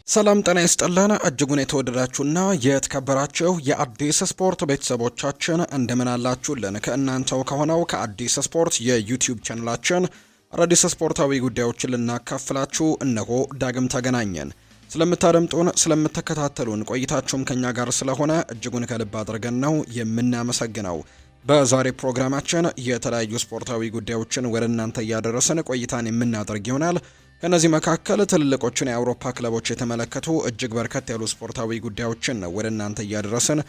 ሰላም ጤና ይስጥልን እጅጉን የተወደዳችሁና የተከበራችሁ የአዲስ ስፖርት ቤተሰቦቻችን እንደምን አላችሁልን? ከእናንተው ከሆነው ከአዲስ ስፖርት የዩቲዩብ ቻናላችን አዳዲስ ስፖርታዊ ጉዳዮችን ልናካፍላችሁ እነሆ ዳግም ተገናኘን። ስለምታደምጡን፣ ስለምትከታተሉን ቆይታችሁም ከኛ ጋር ስለሆነ እጅጉን ከልብ አድርገን ነው የምናመሰግነው። በዛሬ ፕሮግራማችን የተለያዩ ስፖርታዊ ጉዳዮችን ወደ እናንተ እያደረስን ቆይታን የምናደርግ ይሆናል። ከነዚህ መካከል ትልልቆቹን የአውሮፓ ክለቦች የተመለከቱ እጅግ በርከት ያሉ ስፖርታዊ ጉዳዮችን ነው ወደ እናንተ እያደረስን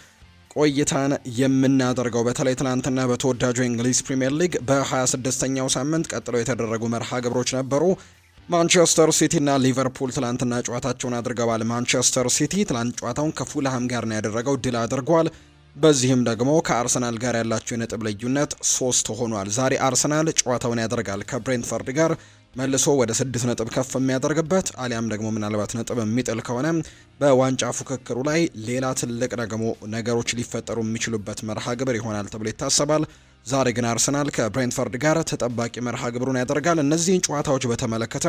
ቆይታን የምናደርገው። በተለይ ትናንትና በተወዳጁ የእንግሊዝ ፕሪምየር ሊግ በ26ኛው ሳምንት ቀጥለው የተደረጉ መርሃ ግብሮች ነበሩ። ማንቸስተር ሲቲ እና ሊቨርፑል ትላንትና ጨዋታቸውን አድርገዋል። ማንቸስተር ሲቲ ትላንት ጨዋታውን ከፉልሃም ጋር ነው ያደረገው፣ ድል አድርጓል። በዚህም ደግሞ ከአርሰናል ጋር ያላቸው የነጥብ ልዩነት 3 ሆኗል። ዛሬ አርሰናል ጨዋታውን ያደርጋል ከብሬንትፈርድ ጋር መልሶ ወደ 6 ነጥብ ከፍ የሚያደርግበት አሊያም ደግሞ ምናልባት ነጥብ የሚጥል ከሆነ በዋንጫ ፉክክሩ ላይ ሌላ ትልቅ ደግሞ ነገሮች ሊፈጠሩ የሚችሉበት መርሃ ግብር ይሆናል ተብሎ ይታሰባል። ዛሬ ግን አርሰናል ከብሬንትፈርድ ጋር ተጠባቂ መርሃ ግብሩን ያደርጋል። እነዚህን ጨዋታዎች በተመለከተ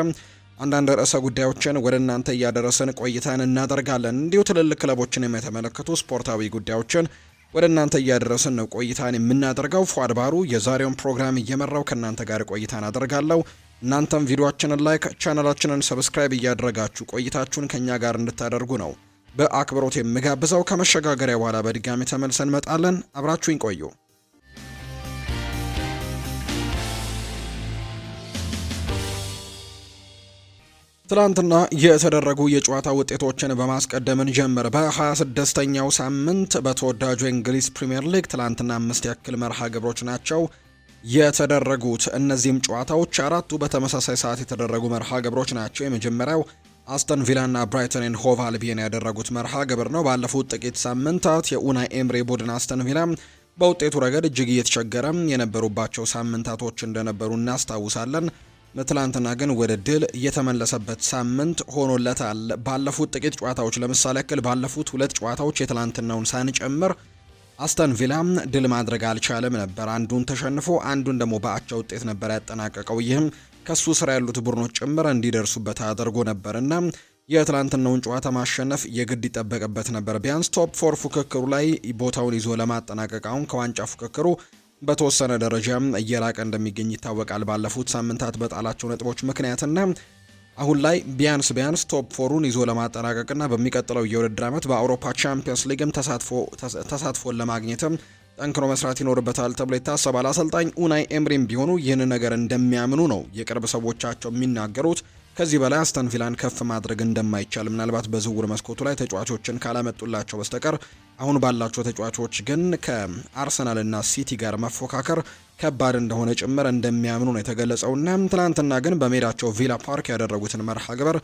አንዳንድ ርዕሰ ጉዳዮችን ወደ እናንተ እያደረስን ቆይታን እናደርጋለን። እንዲሁ ትልልቅ ክለቦችን የተመለከቱ ስፖርታዊ ጉዳዮችን ወደ እናንተ እያደረስን ነው ቆይታን የምናደርገው። ፏድ ባሩ የዛሬውን ፕሮግራም እየመራው ከእናንተ ጋር ቆይታን አደርጋለሁ። እናንተም ቪዲዮአችንን ላይክ፣ ቻናላችንን ሰብስክራይብ እያደረጋችሁ ቆይታችሁን ከኛ ጋር እንድታደርጉ ነው በአክብሮት የምጋብዘው። ከመሸጋገሪያ በኋላ በድጋሚ ተመልሰን እንመጣለን። አብራችሁኝ ቆዩ። ትላንትና የተደረጉ የጨዋታ ውጤቶችን በማስቀደምን ጀምር። በ26ኛው ሳምንት በተወዳጁ የእንግሊዝ ፕሪምየር ሊግ ትላንትና 5 ያክል መርሃ ግብሮች ናቸው የተደረጉት። እነዚህም ጨዋታዎች አራቱ በተመሳሳይ ሰዓት የተደረጉ መርሃ ግብሮች ናቸው። የመጀመሪያው አስተን ቪላና ብራይተን ኤንድ ሆቭ አልቢዮን ያደረጉት መርሃ ግብር ነው። ባለፉት ጥቂት ሳምንታት የኡናይ ኤምሪ ቡድን አስተን ቪላ በውጤቱ ረገድ እጅግ እየተቸገረ የነበሩባቸው ሳምንታቶች እንደነበሩ እናስታውሳለን። ትላንትና ግን ወደ ድል የተመለሰበት ሳምንት ሆኖለታል። ባለፉት ጥቂት ጨዋታዎች ለምሳሌ ያክል ባለፉት 2 ጨዋታዎች የትላንትናውን ሳንጨምር አስተን ቪላ ድል ማድረግ አልቻለም ነበር። አንዱን ተሸንፎ አንዱን ደግሞ በአቻ ውጤት ነበር ያጠናቀቀው። ይህም ከሱ ስራ ያሉት ቡድኖች ጭምር እንዲደርሱበት አድርጎ ነበርና የትላንትናውን ጨዋታ ማሸነፍ የግድ ይጠበቅበት ነበር። ቢያንስ ቶፕ 4 ፉክክሩ ላይ ቦታውን ይዞ ለማጠናቀቅ አሁን ከዋንጫ ፉክክሩ በተወሰነ ደረጃም እየራቀ እንደሚገኝ ይታወቃል። ባለፉት ሳምንታት በጣላቸው ነጥቦች ምክንያትና አሁን ላይ ቢያንስ ቶፕ 4ን ይዞ ለማጠናቀቅና በሚቀጥለው የውድድር ዓመት በአውሮፓ ቻምፒየንስ ሊግም ተሳትፎን ለማግኘትም ጠንክሮ መስራት ይኖርበታል ተብሎ ይታሰባል። አሰልጣኝ ኡናይ ኤምሪም ቢሆኑ ይህን ነገር እንደሚያምኑ ነው የቅርብ ሰዎቻቸው የሚናገሩት። ከዚህ በላይ አስተን ቪላን ከፍ ማድረግ እንደማይቻል ምናልባት በዝውውር መስኮቱ ላይ ተጫዋቾችን ካላመጡላቸው በስተቀር አሁን ባላቸው ተጫዋቾች ግን ከአርሰናልና ሲቲ ጋር መፎካከር ከባድ እንደሆነ ጭምር እንደሚያምኑ ነው የተገለጸውና ትናንትና ግን በሜዳቸው ቪላ ፓርክ ያደረጉትን መርሃ ግብር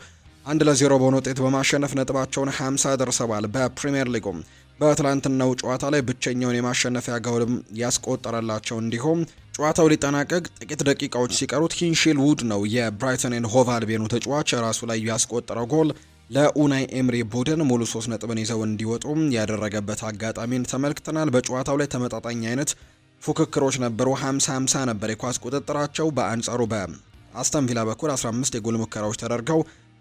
1-0 በሆነ ውጤት በማሸነፍ ነጥባቸውን 50 ደርሰዋል። በፕሪሚየር ሊጉም በትላንትናው ጨዋታ ላይ ብቸኛውን የማሸነፊያ ጎልም ያስቆጠረላቸው እንዲሁም ጨዋታው ሊጠናቀቅ ጥቂት ደቂቃዎች ሲቀሩት ኪንሺል ውድ ነው የብራይተን ኤንድ ሆቭ አልቢዮኑ ተጫዋች ራሱ ላይ ያስቆጠረው ጎል ለኡናይ ኤምሪ ቡድን ሙሉ 3 ነጥብን ይዘው እንዲወጡ ያደረገበት አጋጣሚን ተመልክተናል። በጨዋታው ላይ ተመጣጣኝ አይነት ፉክክሮች ነበሩ። 50-50 ነበር የኳስ ቁጥጥራቸው። በአንጻሩ በአስተን ቪላ በኩል 15 የጎል ሙከራዎች ተደርገው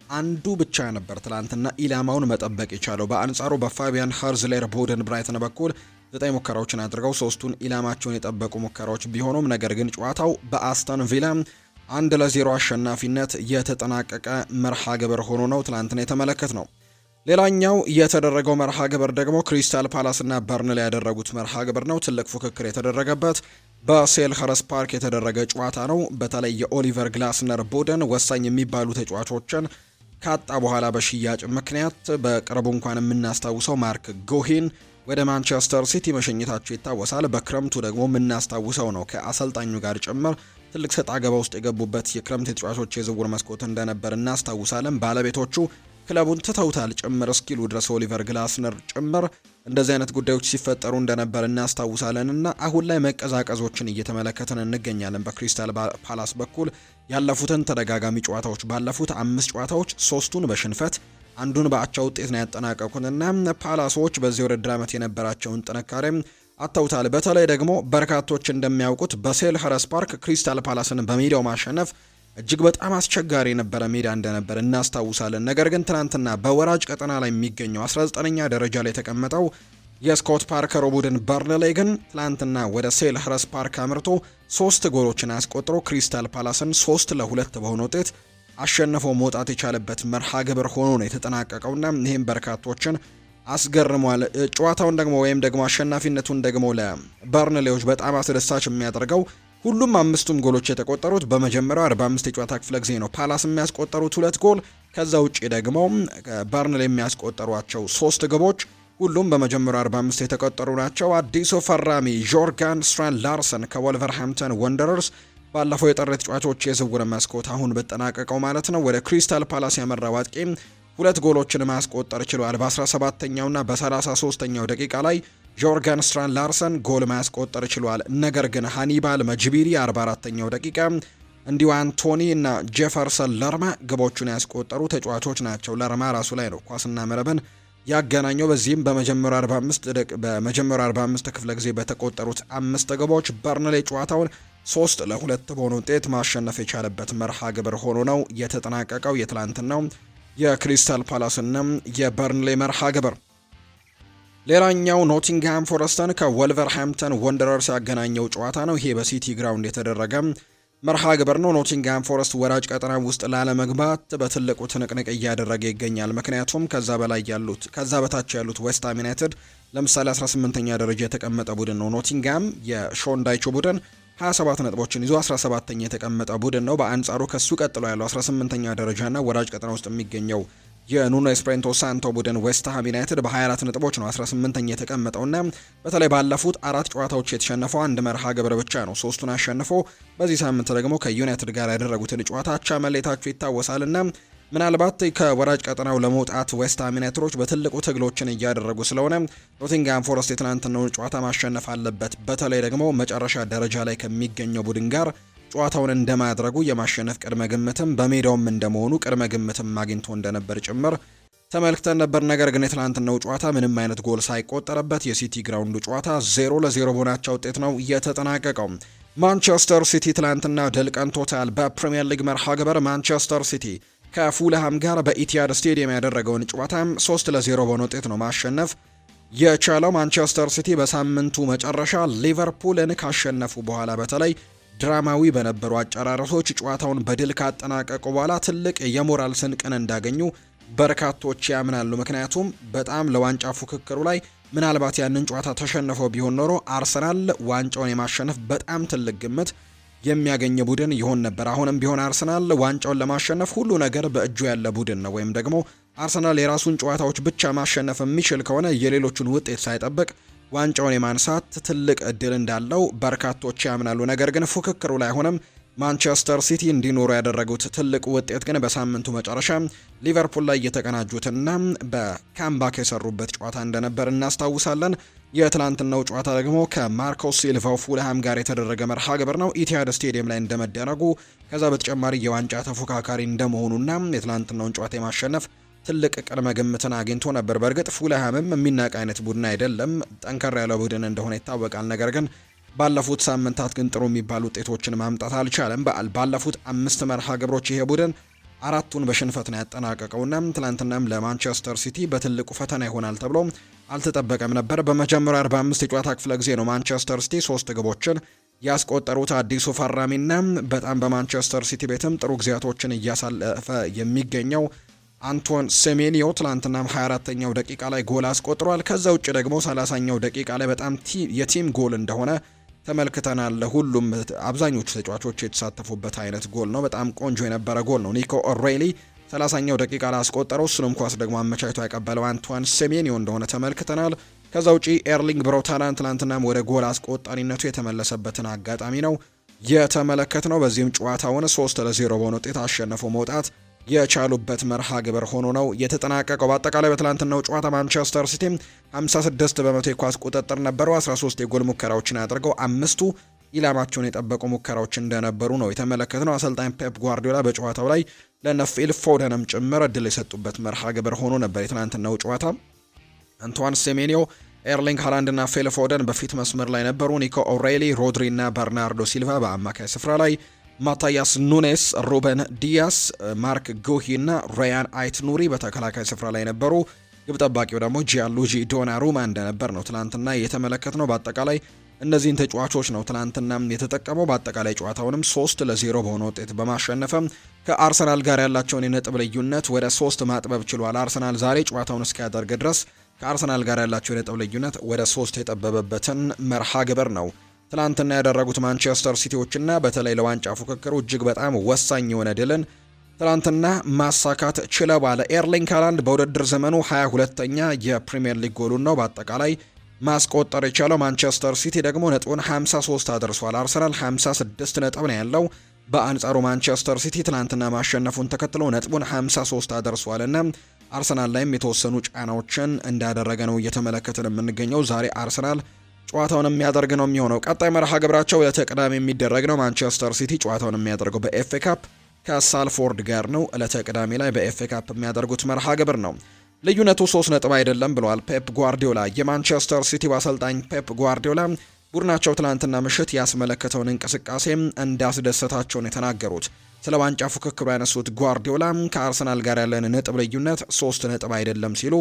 አንዱ ብቻ ነበር ትላንትና ኢላማውን መጠበቅ የቻለው። በአንጻሩ በፋቢያን ሃርዝሌር ቡድን ብራይተን በኩል 9 ሙከራዎችን አድርገው 3ቱን ኢላማቸውን የጠበቁ ሙከራዎች ቢሆኑም ነገር ግን ጨዋታው በአስተን ቪላ 1-0 አሸናፊነት የተጠናቀቀ መርሃ ግብር ሆኖ ነው ትላንትና የተመለከት ነው። ሌላኛው የተደረገው መርሃ ግብር ደግሞ ክሪስታል ፓላስ እና በርንሊ ያደረጉት መርሃ ግብር ነው። ትልቅ ፉክክር የተደረገበት በሴልኸርስት ፓርክ የተደረገ ጨዋታ ነው። በተለይ የኦሊቨር ግላስነር ቡድን ወሳኝ የሚባሉ ተጫዋቾችን ካጣ በኋላ በሽያጭ ምክንያት በቅርቡ እንኳን የምናስታውሰው ማርክ ጎሂን ወደ ማንቸስተር ሲቲ መሸኘታቸው ይታወሳል። በክረምቱ ደግሞ የምናስታውሰው ነው ከአሰልጣኙ ጋር ጭምር ትልቅ ሰጣ ገባ ውስጥ የገቡበት የክረምት ተጫዋቾች የዝውውር መስኮት እንደነበር እናስታውሳለን። ባለቤቶቹ ክለቡን ትተውታል ጭምር እስኪሉ ድረስ ኦሊቨር ግላስነር ጭምር እንደዚህ አይነት ጉዳዮች ሲፈጠሩ እንደነበር እናስታውሳለን እና አሁን ላይ መቀዛቀዞችን እየተመለከተን እንገኛለን። በክሪስታል ፓላስ በኩል ያለፉትን ተደጋጋሚ ጨዋታዎች ባለፉት 5 ጨዋታዎች 3ቱን በሽንፈት አንዱን በአቻ ውጤት ነው ያጠናቀቁትና ፓላሶች በዚህ ውድድር ዓመት የነበራቸውን ጥንካሬ አተውታል። በተለይ ደግሞ በርካቶች እንደሚያውቁት በሴልኸርስት ፓርክ ክሪስታል ፓላስን በሜዳው ማሸነፍ እጅግ በጣም አስቸጋሪ የነበረ ሜዳ እንደነበር እናስታውሳለን። ነገር ግን ትናንትና በወራጅ ቀጠና ላይ የሚገኘው 19ኛ ደረጃ ላይ የተቀመጠው የስኮት ፓርከሩ ቡድን በርንሌ ግን ትናንትና ወደ ሴልኸርስት ፓርክ አምርቶ 3 ጎሎችን አስቆጥሮ ክሪስታል ፓላስን 3-2 በሆነ ውጤት አሸንፎ መውጣት የቻለበት መርሃ ግብር ሆኖ ነው የተጠናቀቀውና ይህም በርካቶችን አስገርሟል። ጨዋታውን ደግሞ ወይም ደግሞ አሸናፊነቱን ደግሞ ለበርንሌዎች በጣም አስደሳች የሚያደርገው ሁሉም አምስቱም ጎሎች የተቆጠሩት በመጀመሪያው 45 የጨዋታ ክፍለ ጊዜ ነው። ፓላስ የሚያስቆጠሩት 2 ጎል፣ ከዛ ውጪ ደግሞ በርንሌ የሚያስቆጠሯቸው 3 ግቦች ሁሉም በመጀመሪያው 45 የተቆጠሩ ናቸው። አዲሱ ፈራሚ ጆርጋን ስትራንድ ላርሰን ከወልቨርሃምፕተን ወንደረርስ ባለፈው የጥር ተጫዋቾች የዝውውር መስኮት አሁን በተጠናቀቀው ማለት ነው ወደ ክሪስታል ፓላስ ያመራው አጥቂ 2 ጎሎችን ማስቆጠር ችሏል። በ17ኛውና በ33ኛው ደቂቃ ላይ ጆርጋን ስትራንድ ላርሰን ጎል ማስቆጠር ችሏል። ነገር ግን ሃኒባል መጅቢሪ 44ኛው ደቂቃ እንዲሁ አንቶኒ እና ጄፈርሰን ለርማ ግቦቹን ያስቆጠሩ ተጫዋቾች ናቸው። ለርማ ራሱ ላይ ነው ኳስና መረብን ያገናኘው። በዚህም በመጀመሪያው 45 ክፍለ ጊዜ በተቆጠሩት 5 ግቦች በርንሌ ጨዋታውን 3-2 በሆነ ውጤት ማሸነፍ የቻለበት መርሃ ግብር ሆኖ ነው የተጠናቀቀው። የትላንትናው የክሪስታል ፓላስና የበርንሌ መርሃ ግብር። ሌላኛው ኖቲንግሃም ፎረስትን ከወልቨርሃምፕተን ወንደረርስ ያገናኘው ጨዋታ ነው። ይሄ በሲቲ ግራውንድ የተደረገ መርሃ ግብር ነው። ኖቲንግሃም ፎረስት ወራጅ ቀጠና ውስጥ ላለመግባት በትልቁ ትንቅንቅ እያደረገ ይገኛል። ምክንያቱም ከዛ በታች ያሉት ዌስትሃም ዩናይትድ ለምሳሌ 18ኛ ደረጃ የተቀመጠ ቡድን ነው። ኖቲንግሃም የሾን ዳይቾ ቡድን 27 ነጥቦችን ይዞ 17ኛ የተቀመጠ ቡድን ነው። በአንጻሩ ከሱ ቀጥሎ ያለው 18ኛ ደረጃና ወራጅ ቀጠና ውስጥ የሚገኘው የኑኖ ኤስፕሬንቶ ሳንቶ ቡድን ዌስትሃም ዩናይትድ በ24 ነጥቦች ነው 18ኛ የተቀመጠውና በተለይ ባለፉት 4 ጨዋታዎች የተሸነፈው አንድ መርሃ ግብር ብቻ ነው። 3ቱን አሸንፎ በዚህ ሳምንት ደግሞ ከዩናይትድ ጋር ያደረጉትን ጨዋታ አቻ መለየታቸው ይታወሳልና ምናልባት ከወራጅ ቀጠናው ለመውጣት ዌስትሃም ዩናይትዶች በትልቁ ትግሎችን እያደረጉ ስለሆነ ኖቲንግሃም ፎረስት የትናንትናውን ጨዋታ ማሸነፍ አለበት። በተለይ ደግሞ መጨረሻ ደረጃ ላይ ከሚገኘው ቡድን ጋር ጨዋታውን እንደማድረጉ የማሸነፍ ቅድመ ግምትም በሜዳውም እንደመሆኑ ቅድመ ግምትም አግኝቶ እንደነበር ጭምር ተመልክተን ነበር። ነገር ግን የትናንትናው ጨዋታ ምንም አይነት ጎል ሳይቆጠረበት የሲቲ ግራውንዱ ጨዋታ 0-0 በሆናቸው ውጤት ነው የተጠናቀቀው። ማንቸስተር ሲቲ ትናንትና ድል ቀንቶታል። በፕሪሚየር ሊግ መርሃ ግብር ማንቸስተር ሲቲ ከፉልሃም ጋር በኢቲሃድ ስቴዲየም ያደረገውን ጨዋታ 3-0 በሆነ ውጤት ነው ማሸነፍ የቻለው። ማንቸስተር ሲቲ በሳምንቱ መጨረሻ ሊቨርፑልን ካሸነፉ በኋላ በተለይ ድራማዊ በነበሩ አጨራረሶች ጨዋታውን በድል ካጠናቀቁ በኋላ ትልቅ የሞራል ስንቅን እንዳገኙ በርካቶች ያምናሉ። ምክንያቱም በጣም ለዋንጫ ፉክክሩ ላይ ምናልባት ያንን ጨዋታ ተሸንፈው ቢሆን ኖሮ አርሰናል ዋንጫውን የማሸነፍ በጣም ትልቅ ግምት የሚያገኝ ቡድን ይሆን ነበር። አሁንም ቢሆን አርሰናል ዋንጫውን ለማሸነፍ ሁሉ ነገር በእጁ ያለ ቡድን ነው። ወይም ደግሞ አርሰናል የራሱን ጨዋታዎች ብቻ ማሸነፍ የሚችል ከሆነ የሌሎቹን ውጤት ሳይጠብቅ ዋንጫውን የማንሳት ትልቅ እድል እንዳለው በርካቶች ያምናሉ። ነገር ግን ፉክክሩ ላይ ሆነም ማንቸስተር ሲቲ እንዲኖሩ ያደረጉት ትልቁ ውጤት ግን በሳምንቱ መጨረሻ ሊቨርፑል ላይ የተቀናጁትና በካምባክ የሰሩበት ጨዋታ እንደነበር እናስታውሳለን። የትላንትናው ጨዋታ ደግሞ ከማርኮስ ሲልቫው ፉልሃም ጋር የተደረገ መርሃ ግብር ነው። ኢቲሃድ ስቴዲየም ላይ እንደመደረጉ ከዛ በተጨማሪ የዋንጫ ተፎካካሪ እንደመሆኑና የትላንትናውን ጨዋታ የማሸነፍ ትልቅ ቅድመ ግምትን አግኝቶ ነበር። በእርግጥ ፉልሃምም የሚናቅ አይነት ቡድን አይደለም፣ ጠንከር ያለ ቡድን እንደሆነ ይታወቃል። ነገር ግን ባለፉት ሳምንታት ግን ጥሩ የሚባሉ ውጤቶችን ማምጣት አልቻለም። ባለፉት 5 መርሃ ግብሮች ይሄ ቡድን 4ቱን በሽንፈት ነው ያጠናቀቀውና ትላንትናም ለማንቸስተር ሲቲ በትልቁ ፈተና ይሆናል ተብሎ አልተጠበቀም ነበር። በመጀመሪያው 45 የጨዋታ ክፍለ ጊዜ ነው ማንቸስተር ሲቲ 3 ግቦችን ያስቆጠሩት አዲሱ ፈራሚና በጣም በማንቸስተር ሲቲ ቤትም ጥሩ ጊዜያቶችን እያሳለፈ የሚገኘው አንቶን ሴሜኒዮ ትላንትናም 24ኛው ደቂቃ ላይ ጎል አስቆጥሯል። ከዛ ውጭ ደግሞ 30ኛው ደቂቃ ላይ በጣም የቲም ጎል እንደሆነ ተመልክተናል። ሁሉም አብዛኞቹ ተጫዋቾች የተሳተፉበት አይነት ጎል ነው። በጣም ቆንጆ የነበረ ጎል ነው። ኒኮ ኦሬሊ 30ኛው ደቂቃ ላይ አስቆጠረው። እሱንም ኳስ ደግሞ አመቻችቶ ያቀበለው አንቶን ሴሜኒዮ እንደሆነ ተመልክተናል። ከዛ ውጪ ኤርሊንግ ብራውት ትላንትናም ወደ ጎል አስቆጣሪነቱ የተመለሰበትን አጋጣሚ ነው የተመለከትነው። በዚህም ጨዋታውን 3-0 በሆነ ውጤት አሸነፈው መውጣት የቻሉበት መርሃ ግብር ሆኖ ነው የተጠናቀቀው። በአጠቃላይ በትላንትናው ጨዋታ ማንቸስተር ሲቲ 56 በመቶ የኳስ ቁጥጥር ነበረው። 13 የጎል ሙከራዎችን አድርገው 5ቱ ኢላማቸውን የጠበቁ ሙከራዎች እንደነበሩ ነው የተመለከትነው። አሰልጣኝ ፔፕ ጓርዲዮላ በጨዋታው ላይ ለነፊል ፎደንም ጭምር እድል የሰጡበት መርሃ ግብር ሆኖ ነበር የትላንትናው ጨዋታ። አንቷን ሴሜኒዮ፣ ኤርሊንግ ሃላንድ እና ፊል ፎደን በፊት መስመር ላይ ነበሩ። ኒኮ ኦሬሊ፣ ሮድሪ እና በርናርዶ ሲልቫ በአማካይ ስፍራ ላይ፣ ማታያስ ኑኔስ፣ ሩበን ዲያስ፣ ማርክ ጉሂ እና ራያን አይት ኑሪ በተከላካይ ስፍራ ላይ ነበሩ። ግብ ጠባቂው ደግሞ ጂያንሉጂ ዶናሩማ እንደነበር ነው ትናንትና የተመለከትነው። በአጠቃላይ እነዚህን ተጫዋቾች ነው ትናንትና የተጠቀመው። በአጠቃላይ ጨዋታውንም 3-0 በሆነ ውጤት በማሸነፍም ከአርሰናል ጋር ያላቸውን የነጥብ ልዩነት ወደ 3 ማጥበብ ችሏል። አርሰናል ዛሬ ጨዋታውን እስኪያደርግ ድረስ ከአርሰናል ጋር ያላቸው የነጥብ ልዩነት ወደ 3 የጠበበበትን መርሃ ግብር ነው ትናንትና ያደረጉት ማንቸስተር ሲቲዎችና በተለይ ለዋንጫ ፉክክሩ እጅግ በጣም ወሳኝ የሆነ ድልን ትናንትና ማሳካት ችለዋል። ኤርሊንግ ሃላንድ በውድድር ዘመኑ 22ኛ የፕሪሚየር ሊግ ጎሉን ነው በአጠቃላይ ማስቆጠር የቻለው። ማንቸስተር ሲቲ ደግሞ ነጥቡን 53 አድርሷል። አርሰናል 56 ነጥብ ነው ያለው። በአንጻሩ ማንቸስተር ሲቲ ትናንትና ማሸነፉን ተከትሎ ነጥቡን 53 አድርሷል እና አርሰናል ላይም የተወሰኑ ጫናዎችን እንዳደረገ ነው እየተመለከትን የምንገኘው። ዛሬ አርሰናል ጨዋታውን የሚያደርግ ነው የሚሆነው። ቀጣይ መርሃ ግብራቸው ዕለተ ቅዳሜ የሚደረግ ነው። ማንቸስተር ሲቲ ጨዋታውን የሚያደርገው በኤፍኤ ካፕ ከሳልፎርድ ጋር ነው። ዕለተ ቅዳሜ ላይ በኤፍኤ ካፕ የሚያደርጉት መርሃ ግብር ነው። ልዩነቱ 3 ነጥብ አይደለም ብለዋል ፔፕ ጓርዲዮላ። የማንቸስተር ሲቲ አሰልጣኝ ፔፕ ጓርዲዮላ ቡድናቸው ትላንትና ምሽት ያስመለከተውን እንቅስቃሴ እንዳስደሰታቸው ነው የተናገሩት። ስለ ዋንጫ ፉክክሩ ያነሱት ጓርዲዮላ ከአርሰናል ጋር ያለን ነጥብ ልዩነት 3 ነጥብ አይደለም ሲሉ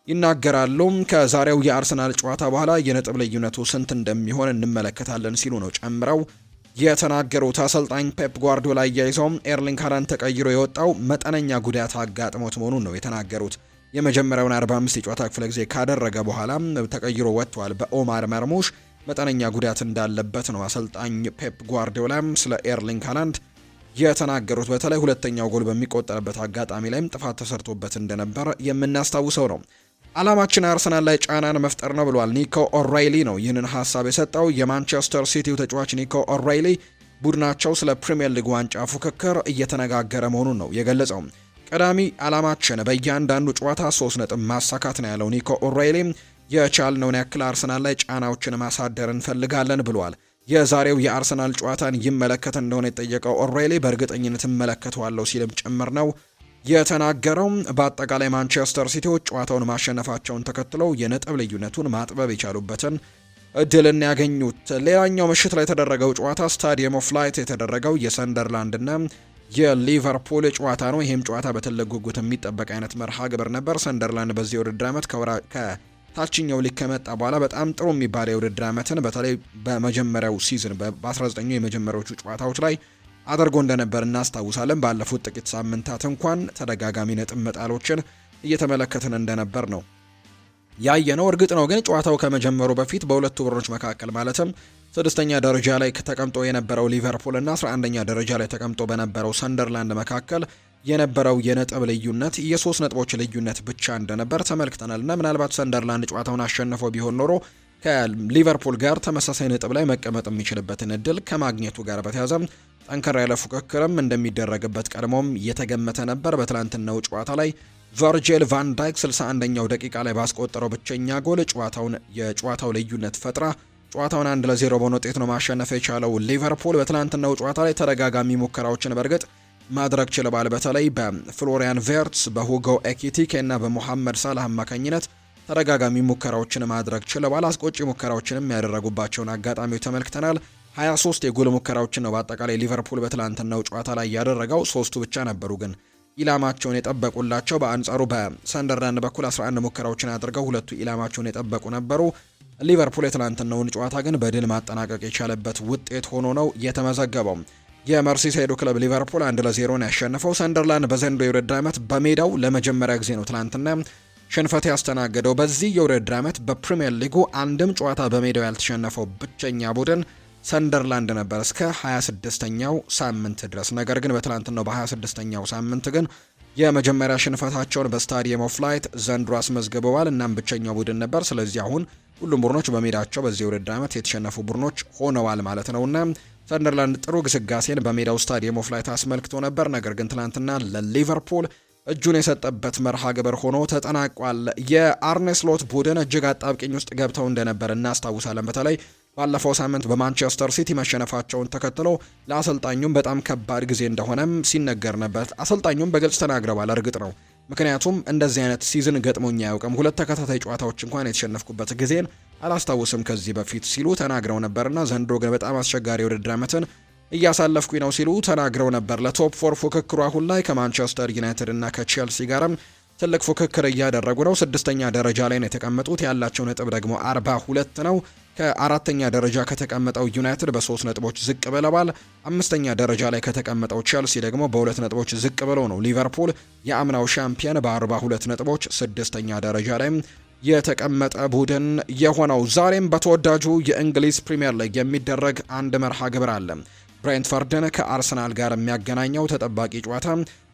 ይናገራሉ። ከዛሬው የአርሰናል ጨዋታ በኋላ የነጥብ ልዩነቱ ስንት እንደሚሆን እንመለከታለን ሲሉ ነው ጨምረው የተናገሩት። አሰልጣኝ ፔፕ ጓርዲዮላ አያይዘውም ኤርሊንግ ሃላንድ ተቀይሮ የወጣው መጠነኛ ጉዳት አጋጥሞት መሆኑን ነው የተናገሩት። የመጀመሪያውን 45 የጨዋታ ክፍለ ጊዜ ካደረገ በኋላ ተቀይሮ ወጥቷል። በኦማር መርሙሽ መጠነኛ ጉዳት እንዳለበት ነው አሰልጣኝ ፔፕ ጓርዲዮላ ስለ ኤርሊንግ ሃላንድ የተናገሩት። በተለይ ሁለተኛው ጎል በሚቆጠርበት አጋጣሚ ላይም ጥፋት ተሰርቶበት እንደነበር የምናስታውሰው ነው። አላማችን አርሰናል ላይ ጫናን መፍጠር ነው ብሏል ኒኮ ኦራይሊ ነው ይህንን ሀሳብ የሰጠው። የማንቸስተር ሲቲው ተጫዋች ኒኮ ኦራይሊ ቡድናቸው ስለ ፕሪሚየር ሊግ ዋንጫ ፉክክር እየተነጋገረ መሆኑን ነው የገለጸው። ቀዳሚ አላማችን በእያንዳንዱ ጨዋታ 3 ነጥብ ማሳካት ነው ያለው ኒኮ ኦራይሊ። የቻልነውን ያክል አርሰናል ላይ ጫናዎችን ማሳደር እንፈልጋለን ብሏል። የዛሬው የአርሰናል ጨዋታን ይመለከት እንደሆነ የጠየቀው ኦራይሊ በእርግጠኝነት እመለከተዋለሁ ሲልም ጭምር ነው የተናገረው። በአጠቃላይ ማንቸስተር ሲቲዎች ጨዋታውን ማሸነፋቸውን ተከትለው የነጥብ ልዩነቱን ማጥበብ የቻሉበትን እድልን ያገኙት። ሌላኛው ምሽት ላይ የተደረገው ጨዋታ ስታዲየም ኦፍ ላይት የተደረገው የሰንደርላንድና የሊቨርፑል ጨዋታ ነው። ይህም ጨዋታ በትልቅ ጉጉት የሚጠበቅ አይነት መርሃ ግብር ነበር። ሰንደርላንድ በዚህ የውድድር ዓመት ከታችኛው ሊግ ከመጣ በኋላ በጣም ጥሩ የሚባል የውድድር ዓመትን በተለይ በመጀመሪያው ሲዝን በ19 የመጀመሪያዎቹ ጨዋታዎች ላይ አድርጎ እንደነበር እናስታውሳለን። ባለፉት ጥቂት ሳምንታት እንኳን ተደጋጋሚ ነጥብ መጣሎችን እየተመለከትን እንደነበር ነው ያየነው። እርግጥ ነው ግን ጨዋታው ከመጀመሩ በፊት በሁለቱ ቡድኖች መካከል ማለትም 6ኛ ደረጃ ላይ ተቀምጦ የነበረው ሊቨርፑል እና 11ኛ ደረጃ ላይ ተቀምጦ በነበረው ሰንደርላንድ መካከል የነበረው የነጥብ ልዩነት የ3 ነጥቦች ልዩነት ብቻ እንደነበር ተመልክተናል እና ምናልባት ሰንደርላንድ ጨዋታውን አሸንፎ ቢሆን ኖሮ ከሊቨርፑል ጋር ተመሳሳይ ነጥብ ላይ መቀመጥ የሚችልበትን እድል ከማግኘቱ ጋር በተያያዘ ጠንከር ያለ ፉክክርም እንደሚደረግበት ቀድሞም የተገመተ ነበር። በትላንትናው ጨዋታ ላይ ቨርጂል ቫን ዳይክ 61ኛው ደቂቃ ላይ ባስቆጠረው ብቸኛ ጎል የጨዋታው ልዩነት ፈጥራ ጨዋታውን 1-0 በሆነ ውጤት ነው ማሸነፍ የቻለው ሊቨርፑል። በትላንትናው ጨዋታ ላይ ተደጋጋሚ ሙከራዎችን በእርግጥ ማድረግ ችለዋል። በተለይ በፍሎሪያን ቬርትስ፣ በሁጎ ኤኪቲኬ እና በሞሐመድ ሳላህ አማካኝነት ተደጋጋሚ ሙከራዎችን ማድረግ ችለዋል። አስቆጪ ሙከራዎችንም ያደረጉባቸውን አጋጣሚዎች ተመልክተናል። 23 የጎል ሙከራዎችን ነው በአጠቃላይ ሊቨርፑል በትላንትናው ጨዋታ ላይ ያደረገው። 3ቱ ብቻ ነበሩ ግን ኢላማቸውን የጠበቁላቸው። በአንጻሩ በሰንደርላንድ በኩል 11 ሙከራዎችን አድርገው 2ቱ ኢላማቸውን የጠበቁ ነበሩ። ሊቨርፑል የትላንትናውን ጨዋታ ግን በድል ማጠናቀቅ የቻለበት ውጤት ሆኖ ነው የተመዘገበው። የመርሲሳይዱ ክለብ ሊቨርፑል 1-0 ያሸነፈው። ሰንደርላንድ በዘንድሮው የውድድር ዓመት በሜዳው ለመጀመሪያ ጊዜ ነው ትላንትና ሽንፈት ያስተናገደው። በዚህ የውድድር ዓመት በፕሪሚየር ሊጉ አንድም ጨዋታ በሜዳው ያልተሸነፈው ብቸኛ ቡድን ሰንደርላንድ ነበር እስከ 26ኛው ሳምንት ድረስ። ነገር ግን በትላንትናው በ26ኛው ሳምንት ግን የመጀመሪያ ሽንፈታቸውን በስታዲየም ኦፍ ላይት ዘንድሮ አስመዝግበዋል። እናም ብቸኛው ቡድን ነበር። ስለዚህ አሁን ሁሉም ቡድኖች በሜዳቸው በዚህ የውድድር ዓመት የተሸነፉ ቡድኖች ሆነዋል ማለት ነውና ሰንደርላንድ ጥሩ ግስጋሴን በሜዳው ስታዲየም ኦፍ ላይት አስመልክቶ ነበር። ነገር ግን ትላንትና ለሊቨርፑል እጁን የሰጠበት መርሃ ግብር ሆኖ ተጠናቋል። የአርኔ ስሎት ቡድን እጅግ አጣብቂኝ ውስጥ ገብተው እንደነበር እናስታውሳለን። በተለይ ባለፈው ሳምንት በማንቸስተር ሲቲ መሸነፋቸውን ተከትሎ ለአሰልጣኙም በጣም ከባድ ጊዜ እንደሆነም ሲነገር ነበር። አሰልጣኙም በግልጽ ተናግረዋል። እርግጥ ነው ምክንያቱም እንደዚህ አይነት ሲዝን ገጥሞኝ አያውቅም፣ 2 ተከታታይ ጨዋታዎች እንኳን የተሸነፍኩበት ጊዜን አላስታውስም ከዚህ በፊት ሲሉ ተናግረው ነበርና ዘንድሮ ግን በጣም አስቸጋሪ የውድድር ዓመትን እያሳለፍኩኝ ነው ሲሉ ተናግረው ነበር። ለቶፕ 4 ፉክክሩ አሁን ላይ ከማንቸስተር ዩናይትድ እና ከቼልሲ ጋርም ትልቅ ፉክክር እያደረጉ ነው። 6ኛ ደረጃ ላይ ነው የተቀመጡት። ያላቸው ነጥብ ደግሞ 42 ነው። ከ4ኛ ደረጃ ከተቀመጠው ዩናይትድ በ3 ነጥቦች ዝቅ ብለዋል። 5ኛ ደረጃ ላይ ከተቀመጠው ቼልሲ ደግሞ በ2 ነጥቦች ዝቅ ብለው ነው ሊቨርፑል የአምናው ሻምፒየን በ42 ነጥቦች 6ኛ ደረጃ ላይ የተቀመጠ ቡድን የሆነው። ዛሬም በተወዳጁ የእንግሊዝ ፕሪምየር ሊግ የሚደረግ አንድ መርሃ ግብር አለ። ብሬንትፈርድን ከአርሰናል ጋር የሚያገናኘው ተጠባቂ ጨዋታ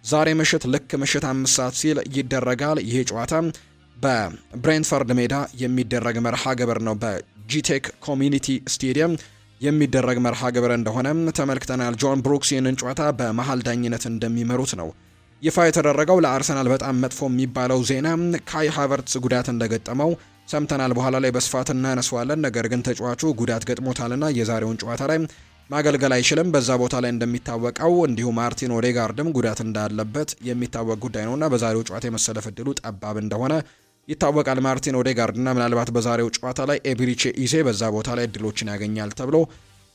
ዛሬ ምሽት ልክ ምሽት 5 ሰዓት ሲል ይደረጋል። ይህ ጨዋታ በብሬንትፈርድ ሜዳ የሚደረግ መርሃ ግብር ነው። በጂቴክ ኮሚኒቲ ስቴዲየም የሚደረግ መርሃ ግብር እንደሆነ ተመልክተናል። ጆን ብሩክስ ይህንን ጨዋታ በመሃል ዳኝነት እንደሚመሩት ነው ይፋ የተደረገው። ለአርሰናል በጣም መጥፎ የሚባለው ዜና ካይ ሃቨርትስ ጉዳት እንደገጠመው ሰምተናል። በኋላ ላይ በስፋት እናነሳዋለን። ነገር ግን ተጫዋቹ ጉዳት ገጥሞታልና የዛሬውን ጨዋታ ላይ ማገልገል አይችልም። በዛ ቦታ ላይ እንደሚታወቀው እንዲሁ ማርቲን ኦዴጋርድም ጉዳት እንዳለበት የሚታወቅ ጉዳይ ነውና በዛሬው ጨዋታ የመሰለፍ እድሉ ጠባብ እንደሆነ ይታወቃል። ማርቲን ኦዴጋርድና ምናልባት በዛሬው ጨዋታ ላይ ኤቢሪቼ ኢዜ በዛ ቦታ ላይ እድሎችን ያገኛል ተብሎ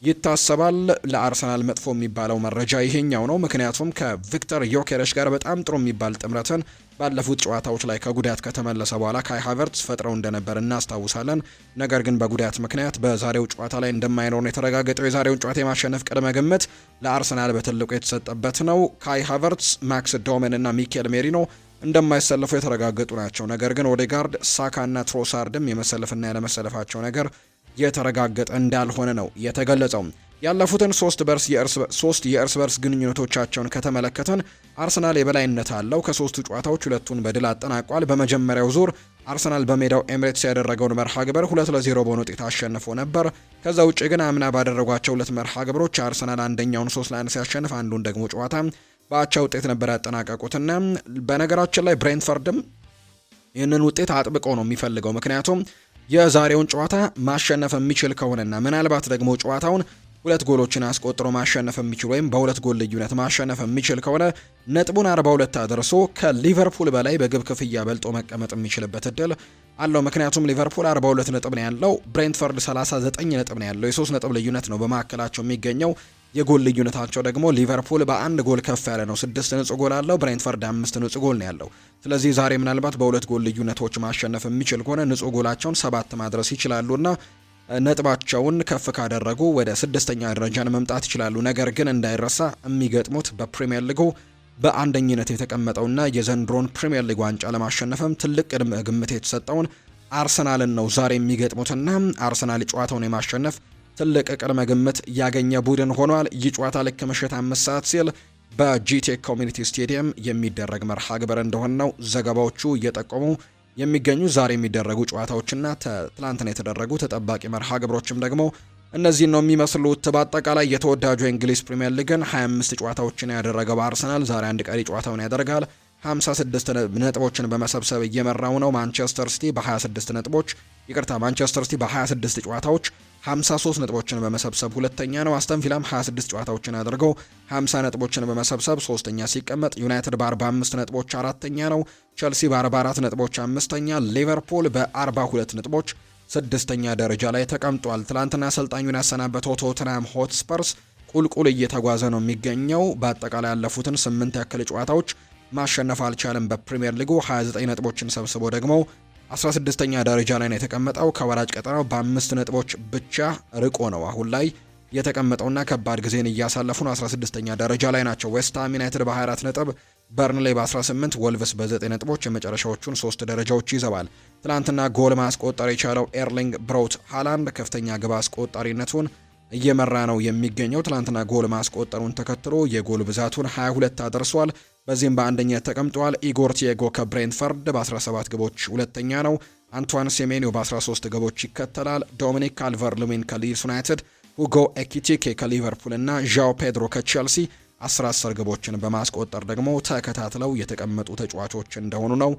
ይታሰባል። ለአርሰናል መጥፎ የሚባለው መረጃ ይሄኛው ነው። ምክንያቱም ከቪክተር ዮኬሬሽ ጋር በጣም ጥሩ የሚባል ጥምረትን ባለፉት ጨዋታዎች ላይ ከጉዳት ከተመለሰ በኋላ ካይ ሃቨርትስ ፈጥረው እንደነበር እናስታውሳለን። ነገር ግን በጉዳት ምክንያት በዛሬው ጨዋታ ላይ እንደማይኖር ነው የተረጋገጠው። የዛሬውን ጨዋታ የማሸነፍ ቅድመ ግምት ለአርሰናል በትልቁ የተሰጠበት ነው። ካይ ሃቨርትስ፣ ማክስ ዶመን እና ሚኬል ሜሪኖ እንደማይሰለፉ የተረጋገጡ ናቸው። ነገር ግን ኦዴጋርድ፣ ሳካ እና ትሮሳርድም የመሰለፍና ያለመሰለፋቸው ነገር የተረጋገጠ እንዳልሆነ ነው የተገለጸው። ያለፉትን ሶስት የእርስ በርስ ግንኙነቶቻቸውን ከተመለከተን አርሰናል የበላይነት አለው። ከሶስቱ ጨዋታዎች 2ቱን በድል አጠናቋል። በመጀመሪያው ዙር አርሰናል በሜዳው ኤምሬትስ ያደረገውን መርሃ ግብር 2-0 በሆነ ውጤት አሸንፎ ነበር። ከዛ ውጭ ግን አምና ባደረጓቸው 2 መርሃ ግብሮች አርሰናል አንደኛውን 3-1 ሲያሸንፍ አንዱን ደግሞ ጨዋታ በአቻ ውጤት ነበር ያጠናቀቁትና በነገራችን ላይ ብሬንትፈርድም ይህንን ውጤት አጥብቆ ነው የሚፈልገው። ምክንያቱም የዛሬውን ጨዋታ ማሸነፍ የሚችል ከሆነና ምናልባት ደግሞ ጨዋታውን 2 ጎሎችን አስቆጥሮ ማሸነፍ የሚችል ወይም በ2 ጎል ልዩነት ማሸነፍ የሚችል ከሆነ ነጥቡን 42 አድርሶ ከሊቨርፑል በላይ በግብ ክፍያ በልጦ መቀመጥ የሚችልበት እድል አለው። ምክንያቱም ሊቨርፑል 42 ነጥብ ነው ያለው፣ ብሬንትፈርድ 39 ነጥብ ነው ያለው። የ3 ነጥብ ልዩነት ነው በመካከላቸው የሚገኘው። የጎል ልዩነታቸው ደግሞ ሊቨርፑል በ1 ጎል ከፍ ያለ ነው፣ 6 ንጹህ ጎል አለው። ብሬንትፈርድ 5 ንጹህ ጎል ነው ያለው። ስለዚህ ዛሬ ምናልባት በ2 ጎል ልዩነቶች ማሸነፍ የሚችል ከሆነ ንጹህ ጎላቸውን 7 ማድረስ ይችላሉና ነጥባቸውን ከፍ ካደረጉ ወደ 6ኛ ደረጃን መምጣት ይችላሉ። ነገር ግን እንዳይረሳ የሚገጥሙት በፕሪሚየር ሊጉ በአንደኝነት የተቀመጠውና የዘንድሮን ፕሪሚየር ሊግ ዋንጫ ለማሸነፍም ትልቅ ቅድመ ግምት የተሰጠውን አርሰናልን ነው ዛሬ የሚገጥሙትና አርሰናል ጨዋታውን የማሸነፍ ትልቅ ቅድመ ግምት ያገኘ ቡድን ሆኗል። ይህ ጨዋታ ልክ ምሽት 5 ሰዓት ሲል በጂቴክ ኮሚኒቲ ስቴዲየም የሚደረግ መርሃ ግብር እንደሆነ ነው ዘገባዎቹ እየጠቆሙ የሚገኙ። ዛሬ የሚደረጉ ጨዋታዎችና ትላንትና የተደረጉ ተጠባቂ መርሃ ግብሮችም ደግሞ እነዚህን ነው የሚመስሉት። በአጠቃላይ የተወዳጁ የእንግሊዝ ፕሪምየር ሊግን 25 ጨዋታዎችን ያደረገው አርሰናል ዛሬ አንድ ቀሪ ጨዋታውን ያደርጋል። 56 ነጥቦችን በመሰብሰብ እየመራው ነው። ማንቸስተር ሲቲ ማንቸስተር ሲቲ በ26 ጨዋታዎች 53 ነጥቦችን በመሰብሰብ ሁለተኛ ነው። አስተን ቪላም 26 ጨዋታዎችን አድርገው 50 ነጥቦችን በመሰብሰብ ሶስተኛ ሲቀመጥ፣ ዩናይትድ በ45 ነጥቦች አራተኛ ነው። ቸልሲ በ44 ነጥቦች አምስተኛ፣ ሊቨርፑል በ42 ነጥቦች ስድስተኛ ደረጃ ላይ ተቀምጧል። ትላንትና አሰልጣኙን ያሰናበተው ቶተንሃም ሆትስፐርስ ቁልቁል እየተጓዘ ነው የሚገኘው። በአጠቃላይ ያለፉትን 8 ያክል ጨዋታዎች ማሸነፍ አልቻለም። በፕሪሚየር ሊጉ 29 ነጥቦችን ሰብስቦ ደግሞ 16ኛ ደረጃ ላይ ነው የተቀመጠው። ከወራጅ ቀጠናው በ5 ነጥቦች ብቻ ርቆ ነው አሁን ላይ የተቀመጠውና ከባድ ጊዜን እያሳለፉ ነው። 16ኛ ደረጃ ላይ ናቸው። ዌስትሃም ዩናይትድ በ24 ነጥብ፣ በርንሌ በ18፣ ወልቭስ በ9 ነጥቦች የመጨረሻዎቹን 3 ደረጃዎች ይዘዋል። ትላንትና ጎል ማስቆጠር የቻለው ኤርሊንግ ብራውት ሃላንድ ከፍተኛ ግብ አስቆጣሪነቱን እየመራ ነው የሚገኘው። ትላንትና ጎል ማስቆጠሩን ተከትሎ የጎል ብዛቱን 22 አድርሷል። በዚህም በአንደኝነት ተቀምጧል። ኢጎር ቲያጎ ከብሬንትፈርድ በ17 ግቦች ሁለተኛ ነው። አንቷን ሴሜኒዮ በ13 ግቦች ይከተላል። ዶሚኒክ ካልቨር-ሉዊን ከሊድስ ዩናይትድ፣ ሁጎ ኤኪቲኬ ከሊቨርፑል እና ዣኦ ፔድሮ ከቼልሲ 10 ግቦችን በማስቆጠር ደግሞ ተከታትለው የተቀመጡ ተጫዋቾች እንደሆኑ ነው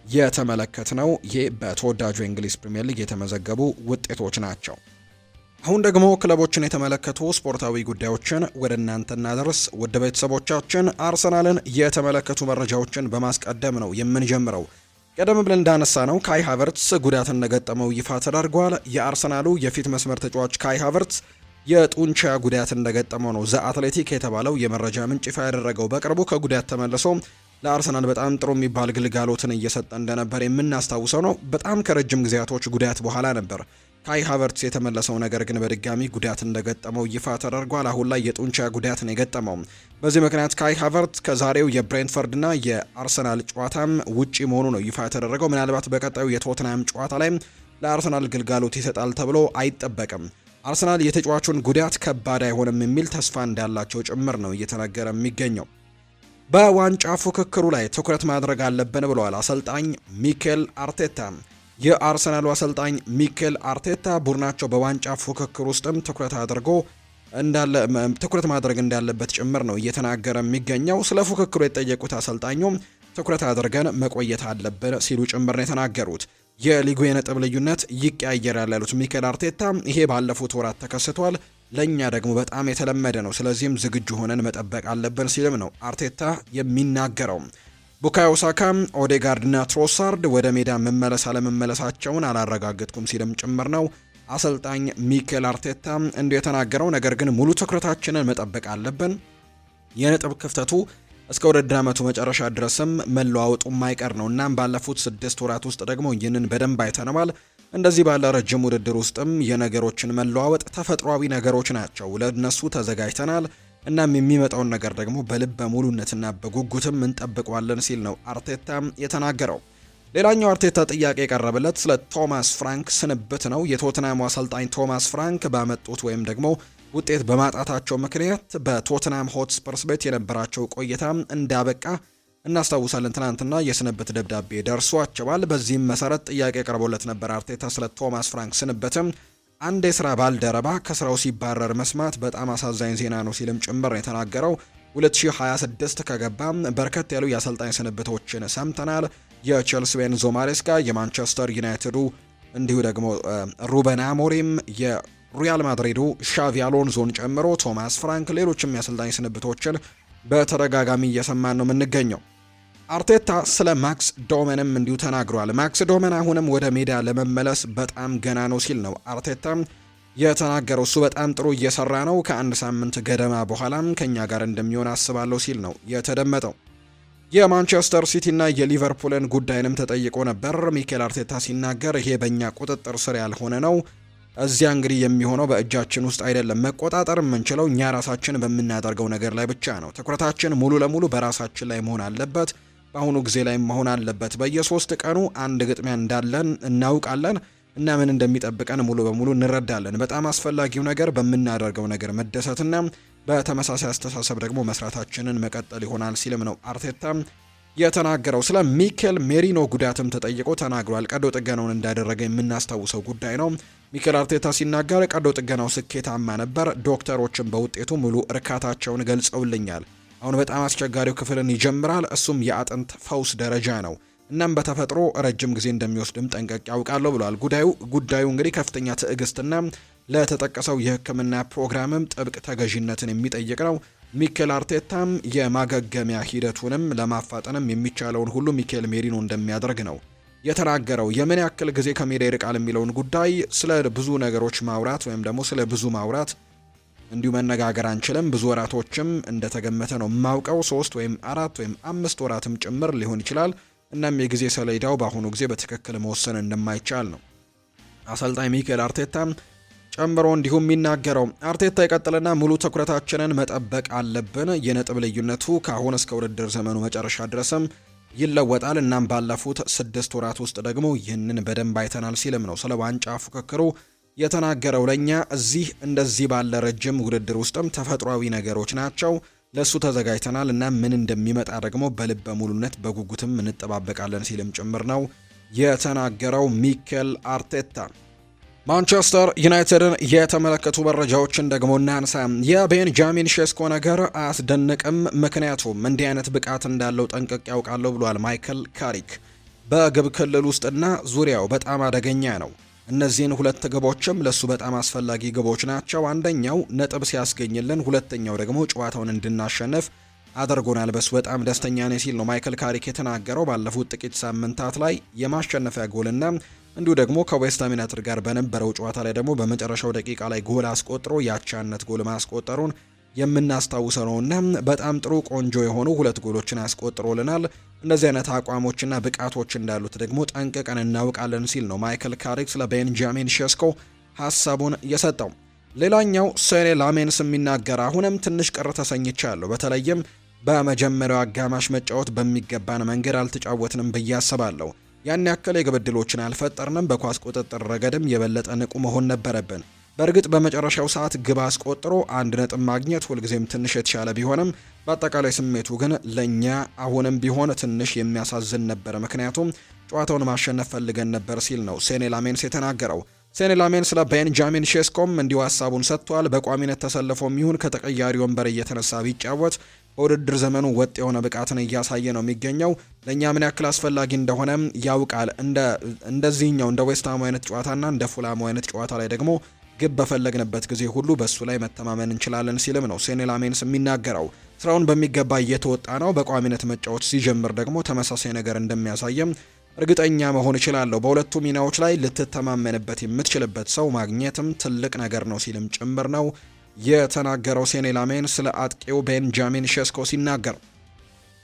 የተመለከትነው። ይህ በተወዳጁ የእንግሊዝ ፕሪምየር ሊግ የተመዘገቡ ውጤቶች ናቸው። አሁን ደግሞ ክለቦችን የተመለከቱ ስፖርታዊ ጉዳዮችን ወደ እናንተ እናደርስ። ውድ ቤተሰቦቻችን አርሰናልን የተመለከቱ መረጃዎችን በማስቀደም ነው የምንጀምረው። ቀደም ብለን እንዳነሳ ነው ካይ ሃቨርትስ ጉዳት እንደገጠመው ይፋ ተደርጓል። የአርሰናሉ የፊት መስመር ተጫዋች ካይ ሃቨርትስ የጡንቻ ጉዳት እንደገጠመው ነው ዘ አትሌቲክ የተባለው የመረጃ ምንጭ ይፋ ያደረገው። በቅርቡ ከጉዳት ተመልሶ ለአርሰናል በጣም ጥሩ የሚባል ግልጋሎትን እየሰጠ እንደነበር የምናስታውሰው ነው። በጣም ከረጅም ጊዜያቶች ጉዳት በኋላ ነበር ካይ ሃቨርትስ የተመለሰው። ነገር ግን በድጋሚ ጉዳት እንደገጠመው ይፋ ተደርጓል። አሁን ላይ የጡንቻ ጉዳት ነው የገጠመው። በዚህ ምክንያት ካይ ሃቨርትስ ከዛሬው የብሬንትፈርድና የአርሰናል ጨዋታም ውጪ መሆኑ ነው ይፋ የተደረገው። ምናልባት በቀጣዩ የቶትናም ጨዋታ ላይ ለአርሰናል ግልጋሎት ይሰጣል ተብሎ አይጠበቅም። አርሰናል የተጫዋቹን ጉዳት ከባድ አይሆንም የሚል ተስፋ እንዳላቸው ጭምር ነው እየተነገረ የሚገኘው። በዋንጫ ፉክክሩ ላይ ትኩረት ማድረግ አለብን ብለዋል አሰልጣኝ ሚኬል አርቴታ። የአርሰናሉ አሰልጣኝ ሚኬል አርቴታ ቡድናቸው በዋንጫ ፉክክር ውስጥም ትኩረት ማድረግ እንዳለበት ጭምር ነው እየተናገረ የሚገኘው። ስለ ፉክክሩ የተጠየቁት አሰልጣኙ ትኩረት አድርገን መቆየት አለብን ሲሉ ጭምር ነው የተናገሩት። የሊጉ የነጥብ ልዩነት ይቀያየራል ያሉት ሚኬል አርቴታ ይሄ ባለፉት ወራት ተከስቷል፣ ለኛ ደግሞ በጣም የተለመደ ነው፣ ስለዚህም ዝግጁ ሆነን መጠበቅ አለብን ሲልም ነው አርቴታ የሚናገረው። ቡካዮ ሳካ፣ ኦዴጋርድና ትሮሳርድ ወደ ሜዳ መመለስ አለመመለሳቸውን አላረጋገጥኩም ሲልም ጭምር ነው አሰልጣኝ ሚኬል አርቴታ እንዲሁ የተናገረው። ነገር ግን ሙሉ ትኩረታችንን መጠበቅ አለብን፣ የነጥብ ክፍተቱ እስከ ውድድር ዓመቱ መጨረሻ ድረስም መለዋወጡ ማይቀር ነው። እናም ባለፉት 6 ወራት ውስጥ ደግሞ ይህንን በደንብ አይተነዋል። እንደዚህ ባለ ረጅም ውድድር ውስጥም የነገሮችን መለዋወጥ ተፈጥሯዊ ነገሮች ናቸው፣ ለነሱ ተዘጋጅተናል። እናም የሚመጣውን ነገር ደግሞ በልበ ሙሉነትና በጉጉትም እንጠብቀዋለን ሲል ነው አርቴታ የተናገረው። ሌላኛው አርቴታ ጥያቄ የቀረበለት ስለ ቶማስ ፍራንክ ስንብት ነው። የቶትናሙ አሰልጣኝ ቶማስ ፍራንክ ባመጡት ወይም ደግሞ ውጤት በማጣታቸው ምክንያት በቶትናም ሆትስፐርስ ቤት የነበራቸው ቆይታ እንዳበቃ እናስታውሳለን። ትናንትና የስንብት ደብዳቤ ደርሷቸዋል። በዚህም መሰረት ጥያቄ ቀርቦለት ነበር አርቴታ ስለ ቶማስ ፍራንክ ስንብትም አንድ የስራ ባልደረባ ከስራው ሲባረር መስማት በጣም አሳዛኝ ዜና ነው ሲልም ጭምር የተናገረው። 2026 ከገባም በርከት ያሉ የአሰልጣኝ ስንብቶችን ሰምተናል። የቼልሲ ኤንዞ ማሬስካ፣ የማንቸስተር ዩናይትዱ እንዲሁ ደግሞ ሩበን አሞሪም፣ የሪያል ማድሪዱ ሻቪ አሎንዞን ጨምሮ ቶማስ ፍራንክ፣ ሌሎችም የአሰልጣኝ ስንብቶችን በተደጋጋሚ እየሰማን ነው የምንገኘው። አርቴታ ስለ ማክስ ዶመንም እንዲሁ ተናግሯል። ማክስ ዶመን አሁንም ወደ ሜዳ ለመመለስ በጣም ገና ነው ሲል ነው አርቴታ የተናገረው። እሱ በጣም ጥሩ እየሰራ ነው፣ ከአንድ ሳምንት ገደማ በኋላም ከኛ ጋር እንደሚሆን አስባለሁ ሲል ነው የተደመጠው። የማንቸስተር ሲቲና የሊቨርፑልን ጉዳይንም ተጠይቆ ነበር ሚኬል አርቴታ ሲናገር፣ ይሄ በእኛ ቁጥጥር ስር ያልሆነ ነው። እዚያ እንግዲህ የሚሆነው በእጃችን ውስጥ አይደለም። መቆጣጠር የምንችለው እኛ ራሳችን በምናደርገው ነገር ላይ ብቻ ነው። ትኩረታችን ሙሉ ለሙሉ በራሳችን ላይ መሆን አለበት፣ በአሁኑ ጊዜ ላይ መሆን አለበት። በየ3 ቀኑ አንድ ግጥሚያ እንዳለን እናውቃለን እና ምን እንደሚጠብቀን ሙሉ በሙሉ እንረዳለን። በጣም አስፈላጊው ነገር በምናደርገው ነገር መደሰትና በተመሳሳይ አስተሳሰብ ደግሞ መስራታችንን መቀጠል ይሆናል ሲልም ነው አርቴታ የተናገረው። ስለ ሚኬል ሜሪኖ ጉዳትም ተጠይቆ ተናግሯል። ቀዶ ጥገናውን እንዳደረገ የምናስታውሰው ጉዳይ ነው። ሚኬል አርቴታ ሲናገር ቀዶ ጥገናው ስኬታማ ነበር፣ ዶክተሮችን በውጤቱ ሙሉ እርካታቸውን ገልጸውልኛል። አሁን በጣም አስቸጋሪው ክፍልን ይጀምራል፣ እሱም የአጥንት ፈውስ ደረጃ ነው። እናም በተፈጥሮ ረጅም ጊዜ እንደሚወስድም ጠንቀቅ ያውቃለሁ ብሏል። ጉዳዩ እንግዲህ ከፍተኛ ትዕግስትና ለተጠቀሰው የሕክምና ፕሮግራምም ጥብቅ ተገዥነትን የሚጠይቅ ነው። ሚኬል አርቴታም የማገገሚያ ሂደቱንም ለማፋጠንም የሚቻለውን ሁሉ ሚኬል ሜሪኖ እንደሚያደርግ ነው የተናገረው። የምን ያክል ጊዜ ከሜዳ ይርቃል የሚለውን ጉዳይ ስለ ብዙ ነገሮች ማውራት ወይም ደግሞ ስለ ብዙ ማውራት እንዲሁ መነጋገር አንችልም። ብዙ ወራቶችም እንደተገመተ ነው የማውቀው፣ 3 ወይም 4 ወይም 5 ወራትም ጭምር ሊሆን ይችላል። እናም የጊዜ ሰሌዳው በአሁኑ ጊዜ በትክክል መወሰን እንደማይቻል ነው አሰልጣኝ ሚኬል አርቴታ ጨምሮ እንዲሁም የሚናገረው። አርቴታ ይቀጥልና ሙሉ ትኩረታችንን መጠበቅ አለብን፣ የነጥብ ልዩነቱ ከአሁን እስከ ውድድር ዘመኑ መጨረሻ ድረስም ይለወጣል። እናም ባለፉት 6 ወራት ውስጥ ደግሞ ይህንን በደንብ አይተናል ሲልም ነው ስለ ዋንጫ ፉክክሩ የተናገረው። ለኛ እዚህ እንደዚህ ባለ ረጅም ውድድር ውስጥም ተፈጥሯዊ ነገሮች ናቸው፣ ለሱ ተዘጋጅተናል እና ምን እንደሚመጣ ደግሞ በልበ ሙሉነት በጉጉትም እንጠባበቃለን ሲልም ጭምር ነው የተናገረው ሚኬል አርቴታ። ማንቸስተር ዩናይትድን የተመለከቱ መረጃዎችን ደግሞ እናንሳ። የቤንጃሚን ሼስኮ ነገር አያስደንቅም፣ ምክንያቱም እንዲህ አይነት ብቃት እንዳለው ጠንቅቅ ያውቃለሁ ብሏል ማይክል ካሪክ። በግብ ክልል ውስጥና ዙሪያው በጣም አደገኛ ነው። እነዚህን 2 ግቦችም ለሱ በጣም አስፈላጊ ግቦች ናቸው። አንደኛው ነጥብ ሲያስገኝልን፣ ሁለተኛው ደግሞ ጨዋታውን እንድናሸንፍ አድርጎናል። በሱ በጣም ደስተኛ ነኝ ሲል ነው ማይክል ካሪክ የተናገረው። ባለፉት ጥቂት ሳምንታት ላይ የማሸነፊያ ጎልና እንዲሁ ደግሞ ከዌስትሃም ዩናይትድ ጋር በነበረው ጨዋታ ላይ ደግሞ በመጨረሻው ደቂቃ ላይ ጎል አስቆጥሮ ያቻነት ጎል ማስቆጠሩን የምናስታውሰው ነውና በጣም ጥሩ ቆንጆ የሆኑ 2 ጎሎችን አስቆጥሮልናል። እንደዚህ አይነት አቋሞችና ብቃቶች እንዳሉት ደግሞ ጠንቅቀን እናውቃለን ሲል ነው ማይክል ካሪክ ስለ ቤንጃሚን ሼስኮ ሀሳቡን የሰጠው። ሌላኛው ሴኔ ላሜንስ የሚናገር አሁንም ትንሽ ቅር ተሰኝቻለሁ፣ በተለይም በመጀመሪያው አጋማሽ መጫወት በሚገባን መንገድ አልተጫወትንም ብዬ አስባለሁ። ያን ያክል የግብ ዕድሎችን አልፈጠርንም። በኳስ ቁጥጥር ረገድም የበለጠ ንቁ መሆን ነበረብን። በእርግጥ በመጨረሻው ሰዓት ግብ አስቆጥሮ 1 ነጥብ ማግኘት ሁልጊዜም ትንሽ የተሻለ ቢሆንም በአጠቃላይ ስሜቱ ግን ለእኛ አሁንም ቢሆን ትንሽ የሚያሳዝን ነበር፣ ምክንያቱም ጨዋታውን ማሸነፍ ፈልገን ነበር ሲል ነው ሴኔ ላሜንስ የተናገረው። ሴኔ ላሜንስ ስለ ቤንጃሚን ሼስኮም እንዲሁ ሀሳቡን ሰጥቷል። በቋሚነት ተሰልፎም ይሁን ከተቀያሪ ወንበር እየተነሳ ቢጫወት በውድድር ዘመኑ ወጥ የሆነ ብቃትን እያሳየ ነው የሚገኘው። ለእኛ ምን ያክል አስፈላጊ እንደሆነ ያውቃል። እንደዚህኛው እንደ ዌስትሃም አይነት ጨዋታና እንደ ፉላሙ አይነት ጨዋታ ላይ ደግሞ ግብ በፈለግንበት ጊዜ ሁሉ በሱ ላይ መተማመን እንችላለን ሲልም ነው ሴኔ ላሜንስ የሚናገረው። ስራውን በሚገባ እየተወጣ ነው። በቋሚነት መጫወት ሲጀምር ደግሞ ተመሳሳይ ነገር እንደሚያሳየም እርግጠኛ መሆን እችላለሁ። በሁለቱ ሚናዎች ላይ ልትተማመንበት የምትችልበት ሰው ማግኘትም ትልቅ ነገር ነው ሲልም ጭምር ነው የተናገረው ሴኔ ላሜንስ ስለ አጥቂው ቤንጃሚን ሼስኮ ሲናገር።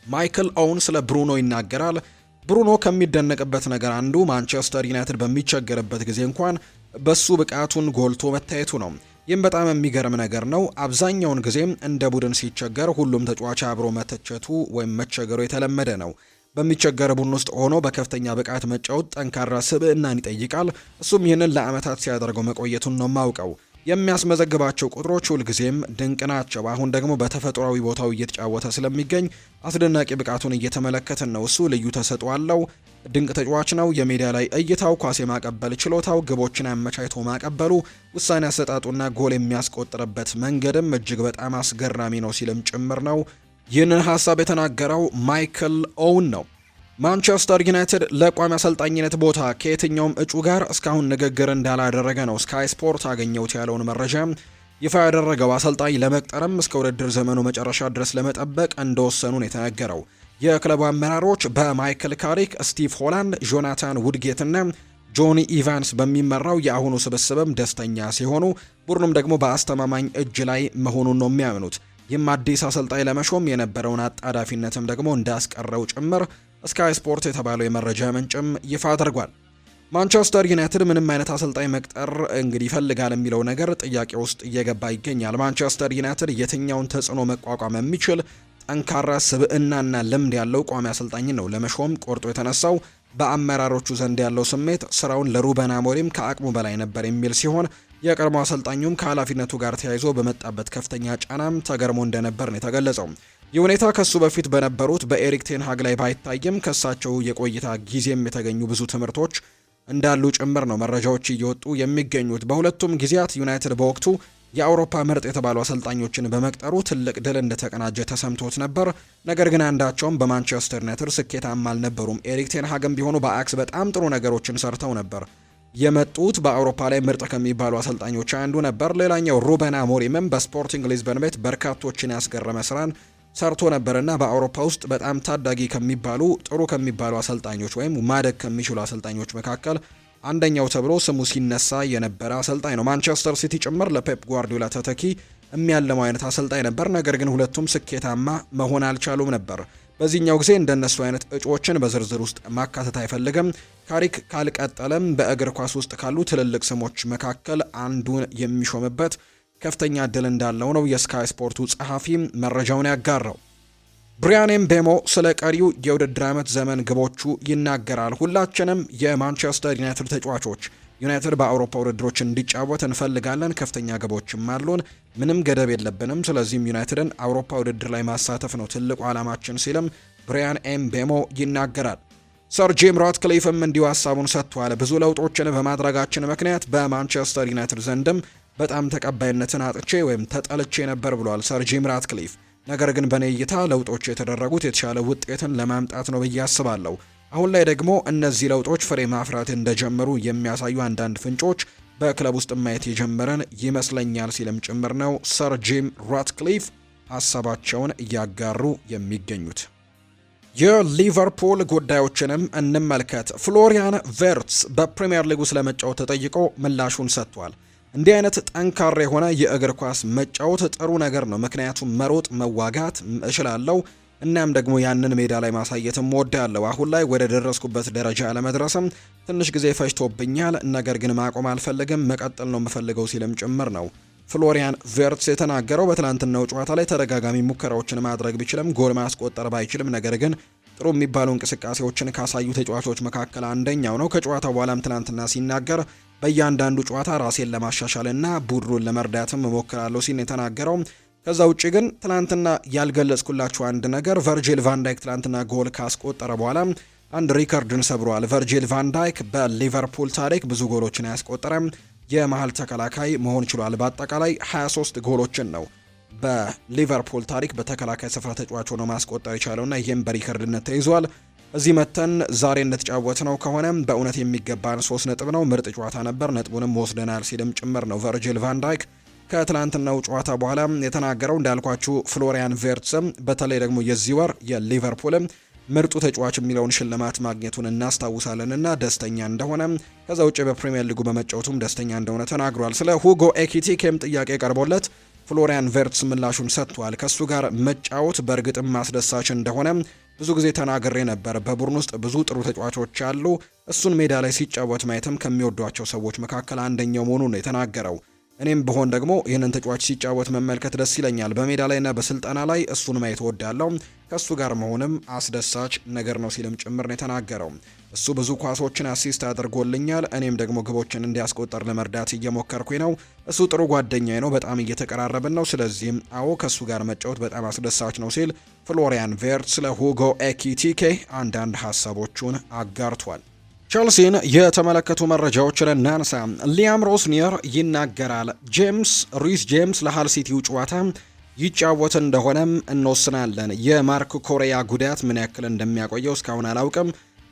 ማይክል ኦውን ስለ ብሩኖ ይናገራል። ብሩኖ ከሚደነቅበት ነገር አንዱ ማንቸስተር ዩናይትድ በሚቸገርበት ጊዜ እንኳን በሱ ብቃቱን ጎልቶ መታየቱ ነው። ይህም በጣም የሚገርም ነገር ነው። አብዛኛውን ጊዜም እንደ ቡድን ሲቸገር ሁሉም ተጫዋች አብሮ መተቸቱ ወይም መቸገሩ የተለመደ ነው። በሚቸገር ቡድን ውስጥ ሆኖ በከፍተኛ ብቃት መጫወት ጠንካራ ስብዕናን ይጠይቃል። እሱም ይህንን ለዓመታት ሲያደርገው መቆየቱን ነው ማውቀው። የሚያስመዘግባቸው ቁጥሮች ሁልጊዜም ድንቅ ናቸው። አሁን ደግሞ በተፈጥሯዊ ቦታው እየተጫወተ ስለሚገኝ አስደናቂ ብቃቱን እየተመለከትን ነው። እሱ ልዩ ተሰጥኦ አለው። ድንቅ ተጫዋች ነው። የሜዳ ላይ እይታው፣ ኳስ የማቀበል ችሎታው፣ ግቦችን አመቻችቶ ማቀበሉ፣ ውሳኔ አሰጣጡና ጎል የሚያስቆጥርበት መንገድም እጅግ በጣም አስገራሚ ነው ሲልም ጭምር ነው ይህንን ሀሳብ የተናገረው ማይክል ኦውን ነው። ማንቸስተር ዩናይትድ ለቋሚ አሰልጣኝነት ቦታ ከየትኛውም እጩ ጋር እስካሁን ንግግር እንዳላደረገ ነው ስካይ ስፖርት አገኘሁት ያለውን መረጃ ይፋ ያደረገው። አሰልጣኝ ለመቅጠርም እስከ ውድድር ዘመኑ መጨረሻ ድረስ ለመጠበቅ እንደወሰኑ ነው የተነገረው። የክለቡ አመራሮች በማይክል ካሪክ፣ ስቲቭ ሆላንድ፣ ጆናታን ውድጌትና ጆኒ ኢቫንስ በሚመራው የአሁኑ ስብስብም ደስተኛ ሲሆኑ ቡድኑም ደግሞ በአስተማማኝ እጅ ላይ መሆኑን ነው የሚያምኑት። ይህም አዲስ አሰልጣኝ ለመሾም የነበረውን አጣዳፊነትም ደግሞ እንዳስቀረው ጭምር ስካይ ስፖርት የተባለው የመረጃ ምንጭም ይፋ አድርጓል። ማንቸስተር ዩናይትድ ምንም አይነት አሰልጣኝ መቅጠር እንግዲህ ይፈልጋል የሚለው ነገር ጥያቄ ውስጥ እየገባ ይገኛል። ማንቸስተር ዩናይትድ የትኛውን ተጽዕኖ መቋቋም የሚችል ጠንካራ ስብዕናና ልምድ ያለው ቋሚ አሰልጣኝ ነው ለመሾም ቆርጦ የተነሳው። በአመራሮቹ ዘንድ ያለው ስሜት ስራውን ለሩበን አሞሪም ከአቅሙ በላይ ነበር የሚል ሲሆን የቀድሞ አሰልጣኙም ከኃላፊነቱ ጋር ተያይዞ በመጣበት ከፍተኛ ጫናም ተገርሞ እንደነበር ነው የተገለጸው። ይህ ሁኔታ ከሱ በፊት በነበሩት በኤሪክ ቴን ሃግ ላይ ባይታይም ከሳቸው የቆይታ ጊዜም የተገኙ ብዙ ትምህርቶች እንዳሉ ጭምር ነው መረጃዎች እየወጡ የሚገኙት። በሁለቱም ጊዜያት ዩናይትድ በወቅቱ የአውሮፓ ምርጥ የተባሉ አሰልጣኞችን በመቅጠሩ ትልቅ ድል እንደተቀናጀ ተሰምቶት ነበር። ነገር ግን አንዳቸውም በማንቸስተር ዩናይትድ ስኬታማ አልነበሩም። ኤሪክ ቴን ሃግም ቢሆኑ በአክስ በጣም ጥሩ ነገሮችን ሰርተው ነበር የመጡት። በአውሮፓ ላይ ምርጥ ከሚባሉ አሰልጣኞች አንዱ ነበር። ሌላኛው ሩበን አሞሪምም በስፖርቲንግ ሊዝበን ቤት በርካቶችን ያስገረመ ስራን ሰርቶ ነበርና በአውሮፓ ውስጥ በጣም ታዳጊ ከሚባሉ ጥሩ ከሚባሉ አሰልጣኞች ወይም ማደግ ከሚችሉ አሰልጣኞች መካከል አንደኛው ተብሎ ስሙ ሲነሳ የነበረ አሰልጣኝ ነው። ማንቸስተር ሲቲ ጭምር ለፔፕ ጓርዲዮላ ተተኪ የሚያለመው አይነት አሰልጣኝ ነበር። ነገር ግን ሁለቱም ስኬታማ መሆን አልቻሉም ነበር። በዚህኛው ጊዜ እንደነሱ አይነት እጩዎችን በዝርዝር ውስጥ ማካተት አይፈልግም። ካሪክ ካልቀጠለም በእግር ኳስ ውስጥ ካሉ ትልልቅ ስሞች መካከል አንዱን የሚሾምበት ከፍተኛ እድል እንዳለው ነው የስካይ ስፖርቱ ጸሐፊ መረጃውን ያጋራው። ብሪያን ኤምቤሞ ስለ ቀሪው የውድድር ዓመት ዘመን ግቦቹ ይናገራል። ሁላችንም የማንቸስተር ዩናይትድ ተጫዋቾች ዩናይትድ በአውሮፓ ውድድሮች እንዲጫወት እንፈልጋለን። ከፍተኛ ግቦችም አሉን። ምንም ገደብ የለብንም። ስለዚህም ዩናይትድን አውሮፓ ውድድር ላይ ማሳተፍ ነው ትልቁ ዓላማችን ሲልም ብሪያን ኤምቤሞ ይናገራል። ሰር ጂም ራትክሊፍም እንዲሁ ሀሳቡን ሰጥቷል። ብዙ ለውጦችን በማድረጋችን ምክንያት በማንቸስተር ዩናይትድ ዘንድም በጣም ተቀባይነትን አጥቼ ወይም ተጠልቼ ነበር ብሏል ሰር ጂም ራትክሊፍ። ነገር ግን በኔ እይታ ለውጦች የተደረጉት የተሻለ ውጤትን ለማምጣት ነው ብዬ አስባለሁ። አሁን ላይ ደግሞ እነዚህ ለውጦች ፍሬ ማፍራት እንደጀመሩ የሚያሳዩ አንዳንድ ፍንጮች በክለብ ውስጥ ማየት የጀመረን ይመስለኛል ሲልም ጭምር ነው ሰር ጂም ራትክሊፍ ሀሳባቸውን እያጋሩ የሚገኙት። የሊቨርፑል ጉዳዮችንም እንመልከት። ፍሎሪያን ቨርትስ በፕሪምየር ሊጉ ስለመጫወት ተጠይቆ ምላሹን ሰጥቷል። እንዲህ አይነት ጠንካራ የሆነ የእግር ኳስ መጫወት ጥሩ ነገር ነው፣ ምክንያቱም መሮጥ፣ መዋጋት እችላለሁ፣ እናም ደግሞ ያንን ሜዳ ላይ ማሳየትም እወዳለሁ። አሁን ላይ ወደ ደረስኩበት ደረጃ ለመድረስም ትንሽ ጊዜ ፈጅቶብኛል፣ ነገር ግን ማቆም አልፈልግም፣ መቀጠል ነው የምፈልገው ሲልም ጭምር ነው ፍሎሪያን ቨርትስ የተናገረው። በትናንትናው ጨዋታ ላይ ተደጋጋሚ ሙከራዎችን ማድረግ ቢችልም ጎል ማስቆጠር ባይችልም፣ ነገር ግን ጥሩ የሚባሉ እንቅስቃሴዎችን ካሳዩ ተጫዋቾች መካከል አንደኛው ነው። ከጨዋታው በኋላም ትናንትና ሲናገር በእያንዳንዱ ጨዋታ ራሴን ለማሻሻልና ቡድኑን ለመርዳትም እሞክራለሁ ሲል የተናገረው። ከዛ ውጭ ግን ትናንትና ያልገለጽኩላችሁ አንድ ነገር ቨርጂል ቫንዳይክ ትናንትና ጎል ካስቆጠረ በኋላ አንድ ሪከርድን ሰብሯል። ቨርጂል ቫንዳይክ በሊቨርፑል ታሪክ ብዙ ጎሎችን ያስቆጠረም የመሃል ተከላካይ መሆን ችሏል። በአጠቃላይ 23 ጎሎችን ነው በሊቨርፑል ታሪክ በተከላካይ ስፍራ ተጫዋች ሆኖ ማስቆጠር የቻለውና ይህም በሪከርድነት ተይዟል። እዚህ መተን ዛሬ እንደተጫወት ነው ከሆነ በእውነት የሚገባን 3 ነጥብ ነው። ምርጥ ጨዋታ ነበር፣ ነጥቡንም ወስደናል ሲልም ጭምር ነው ቨርጂል ቫንዳይክ ከትላንትናው ጨዋታ በኋላ የተናገረው። እንዳልኳችሁ ፍሎሪያን ቨርትስም በተለይ ደግሞ የዚህ ወር የሊቨርፑልም ምርጡ ተጫዋች የሚለውን ሽልማት ማግኘቱን እናስታውሳለንና ደስተኛ እንደሆነ ከዛ ውጭ በፕሪሚየር ሊጉ በመጫወቱም ደስተኛ እንደሆነ ተናግሯል። ስለ ሁጎ ኤኪቲኬም ጥያቄ ቀርቦለት ፍሎሪያን ቨርትስ ምላሹን ሰጥቷል። ከሱ ጋር መጫወት በእርግጥም ማስደሳች እንደሆነ ብዙ ጊዜ ተናግሬ ነበር። በቡድን ውስጥ ብዙ ጥሩ ተጫዋቾች አሉ። እሱን ሜዳ ላይ ሲጫወት ማየትም ከሚወዷቸው ሰዎች መካከል አንደኛው መሆኑን ነው የተናገረው። እኔም ብሆን ደግሞ ይህንን ተጫዋች ሲጫወት መመልከት ደስ ይለኛል። በሜዳ ላይና በስልጠና ላይ እሱን ማየት እወዳለሁ። ከሱ ጋር መሆንም አስደሳች ነገር ነው ሲልም ጭምር ነው የተናገረው። እሱ ብዙ ኳሶችን አሲስት አድርጎልኛል፣ እኔም ደግሞ ግቦችን እንዲያስቆጠር ለመርዳት እየሞከርኩኝ ነው። እሱ ጥሩ ጓደኛዬ ነው፣ በጣም እየተቀራረብን ነው። ስለዚህም አዎ ከሱ ጋር መጫወት በጣም አስደሳች ነው ሲል ፍሎሪያን ቨርትስ ስለ ሁጎ ኤኪቲኬ አንዳንድ ሀሳቦቹን አጋርቷል። ቸልሲን የተመለከቱ መረጃዎችን እናንሳ። ሊያም ሮስኒየር ይናገራል። ሪስ ጄምስ ለሃል ሲቲው ጨዋታ ይጫወት እንደሆነም እንወስናለን። የማርክ ኮሪያ ጉዳት ምን ያክል እንደሚያቆየው እስካሁን አላውቅም፣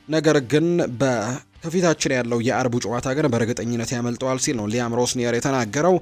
ነገር ግን ከፊታችን ያለው የአርቡ ጨዋታ ግን በእርግጠኝነት ያመልጠዋል ሲል ነው ሊያም ሮስኒየር የተናገረው።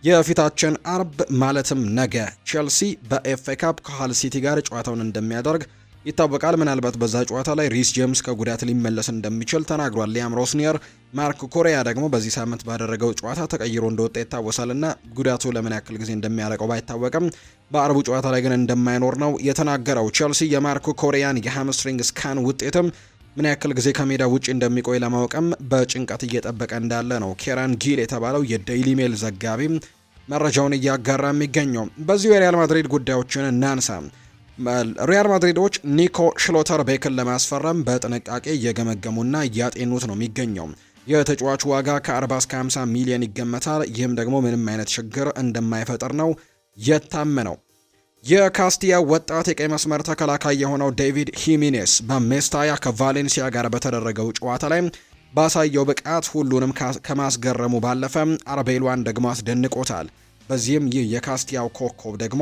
የፊታችን አርብ ማለትም ነገ ቸልሲ በኤፍኤ ካፕ ከሃል ሲቲ ጋር ጨዋታውን እንደሚያደርግ ይታወቃል። ምናልባት በዛ ጨዋታ ላይ ሪስ ጄምስ ከጉዳት ሊመለስ እንደሚችል ተናግሯል ሊያም ሮስኒየር። ማርክ ኮሪያ ደግሞ በዚህ ሳምንት ባደረገው ጨዋታ ተቀይሮ እንደወጣ ይታወሳልና ጉዳቱ ለምን ያክል ጊዜ እንደሚያረቀው ባይታወቅም በአርቡ ጨዋታ ላይ ግን እንደማይኖር ነው የተናገረው። ቸልሲ የማርክ ኮሪያን የሃምስትሪንግ ስካን ውጤትም ምን ያክል ጊዜ ከሜዳ ውጪ እንደሚቆይ ለማወቅም በጭንቀት እየጠበቀ እንዳለ ነው ኬራን ጊል የተባለው የዴይሊ ሜል ዘጋቢ መረጃውን እያጋራ የሚገኘው። በዚሁ የሪያል ማድሪድ ጉዳዮችን እናንሳ። ሪያል ማድሪዶች ኒኮ ሽሎተር ቤክን ለማስፈረም በጥንቃቄ እየገመገሙና እያጤኑት ነው የሚገኘው። የተጫዋቹ ዋጋ ከ40 እስከ 50 ሚሊዮን ይገመታል። ይህም ደግሞ ምንም አይነት ችግር እንደማይፈጥር ነው የታመነው። የካስቲያ ወጣት የቀይ መስመር ተከላካይ የሆነው ዴቪድ ሂሚኔስ በሜስታያ ከቫሌንሲያ ጋር በተደረገው ጨዋታ ላይ ባሳየው ብቃት ሁሉንም ከማስገረሙ ባለፈ አርቤሏን ደግሞ አስደንቆታል። በዚህም ይህ የካስቲያው ኮከብ ደግሞ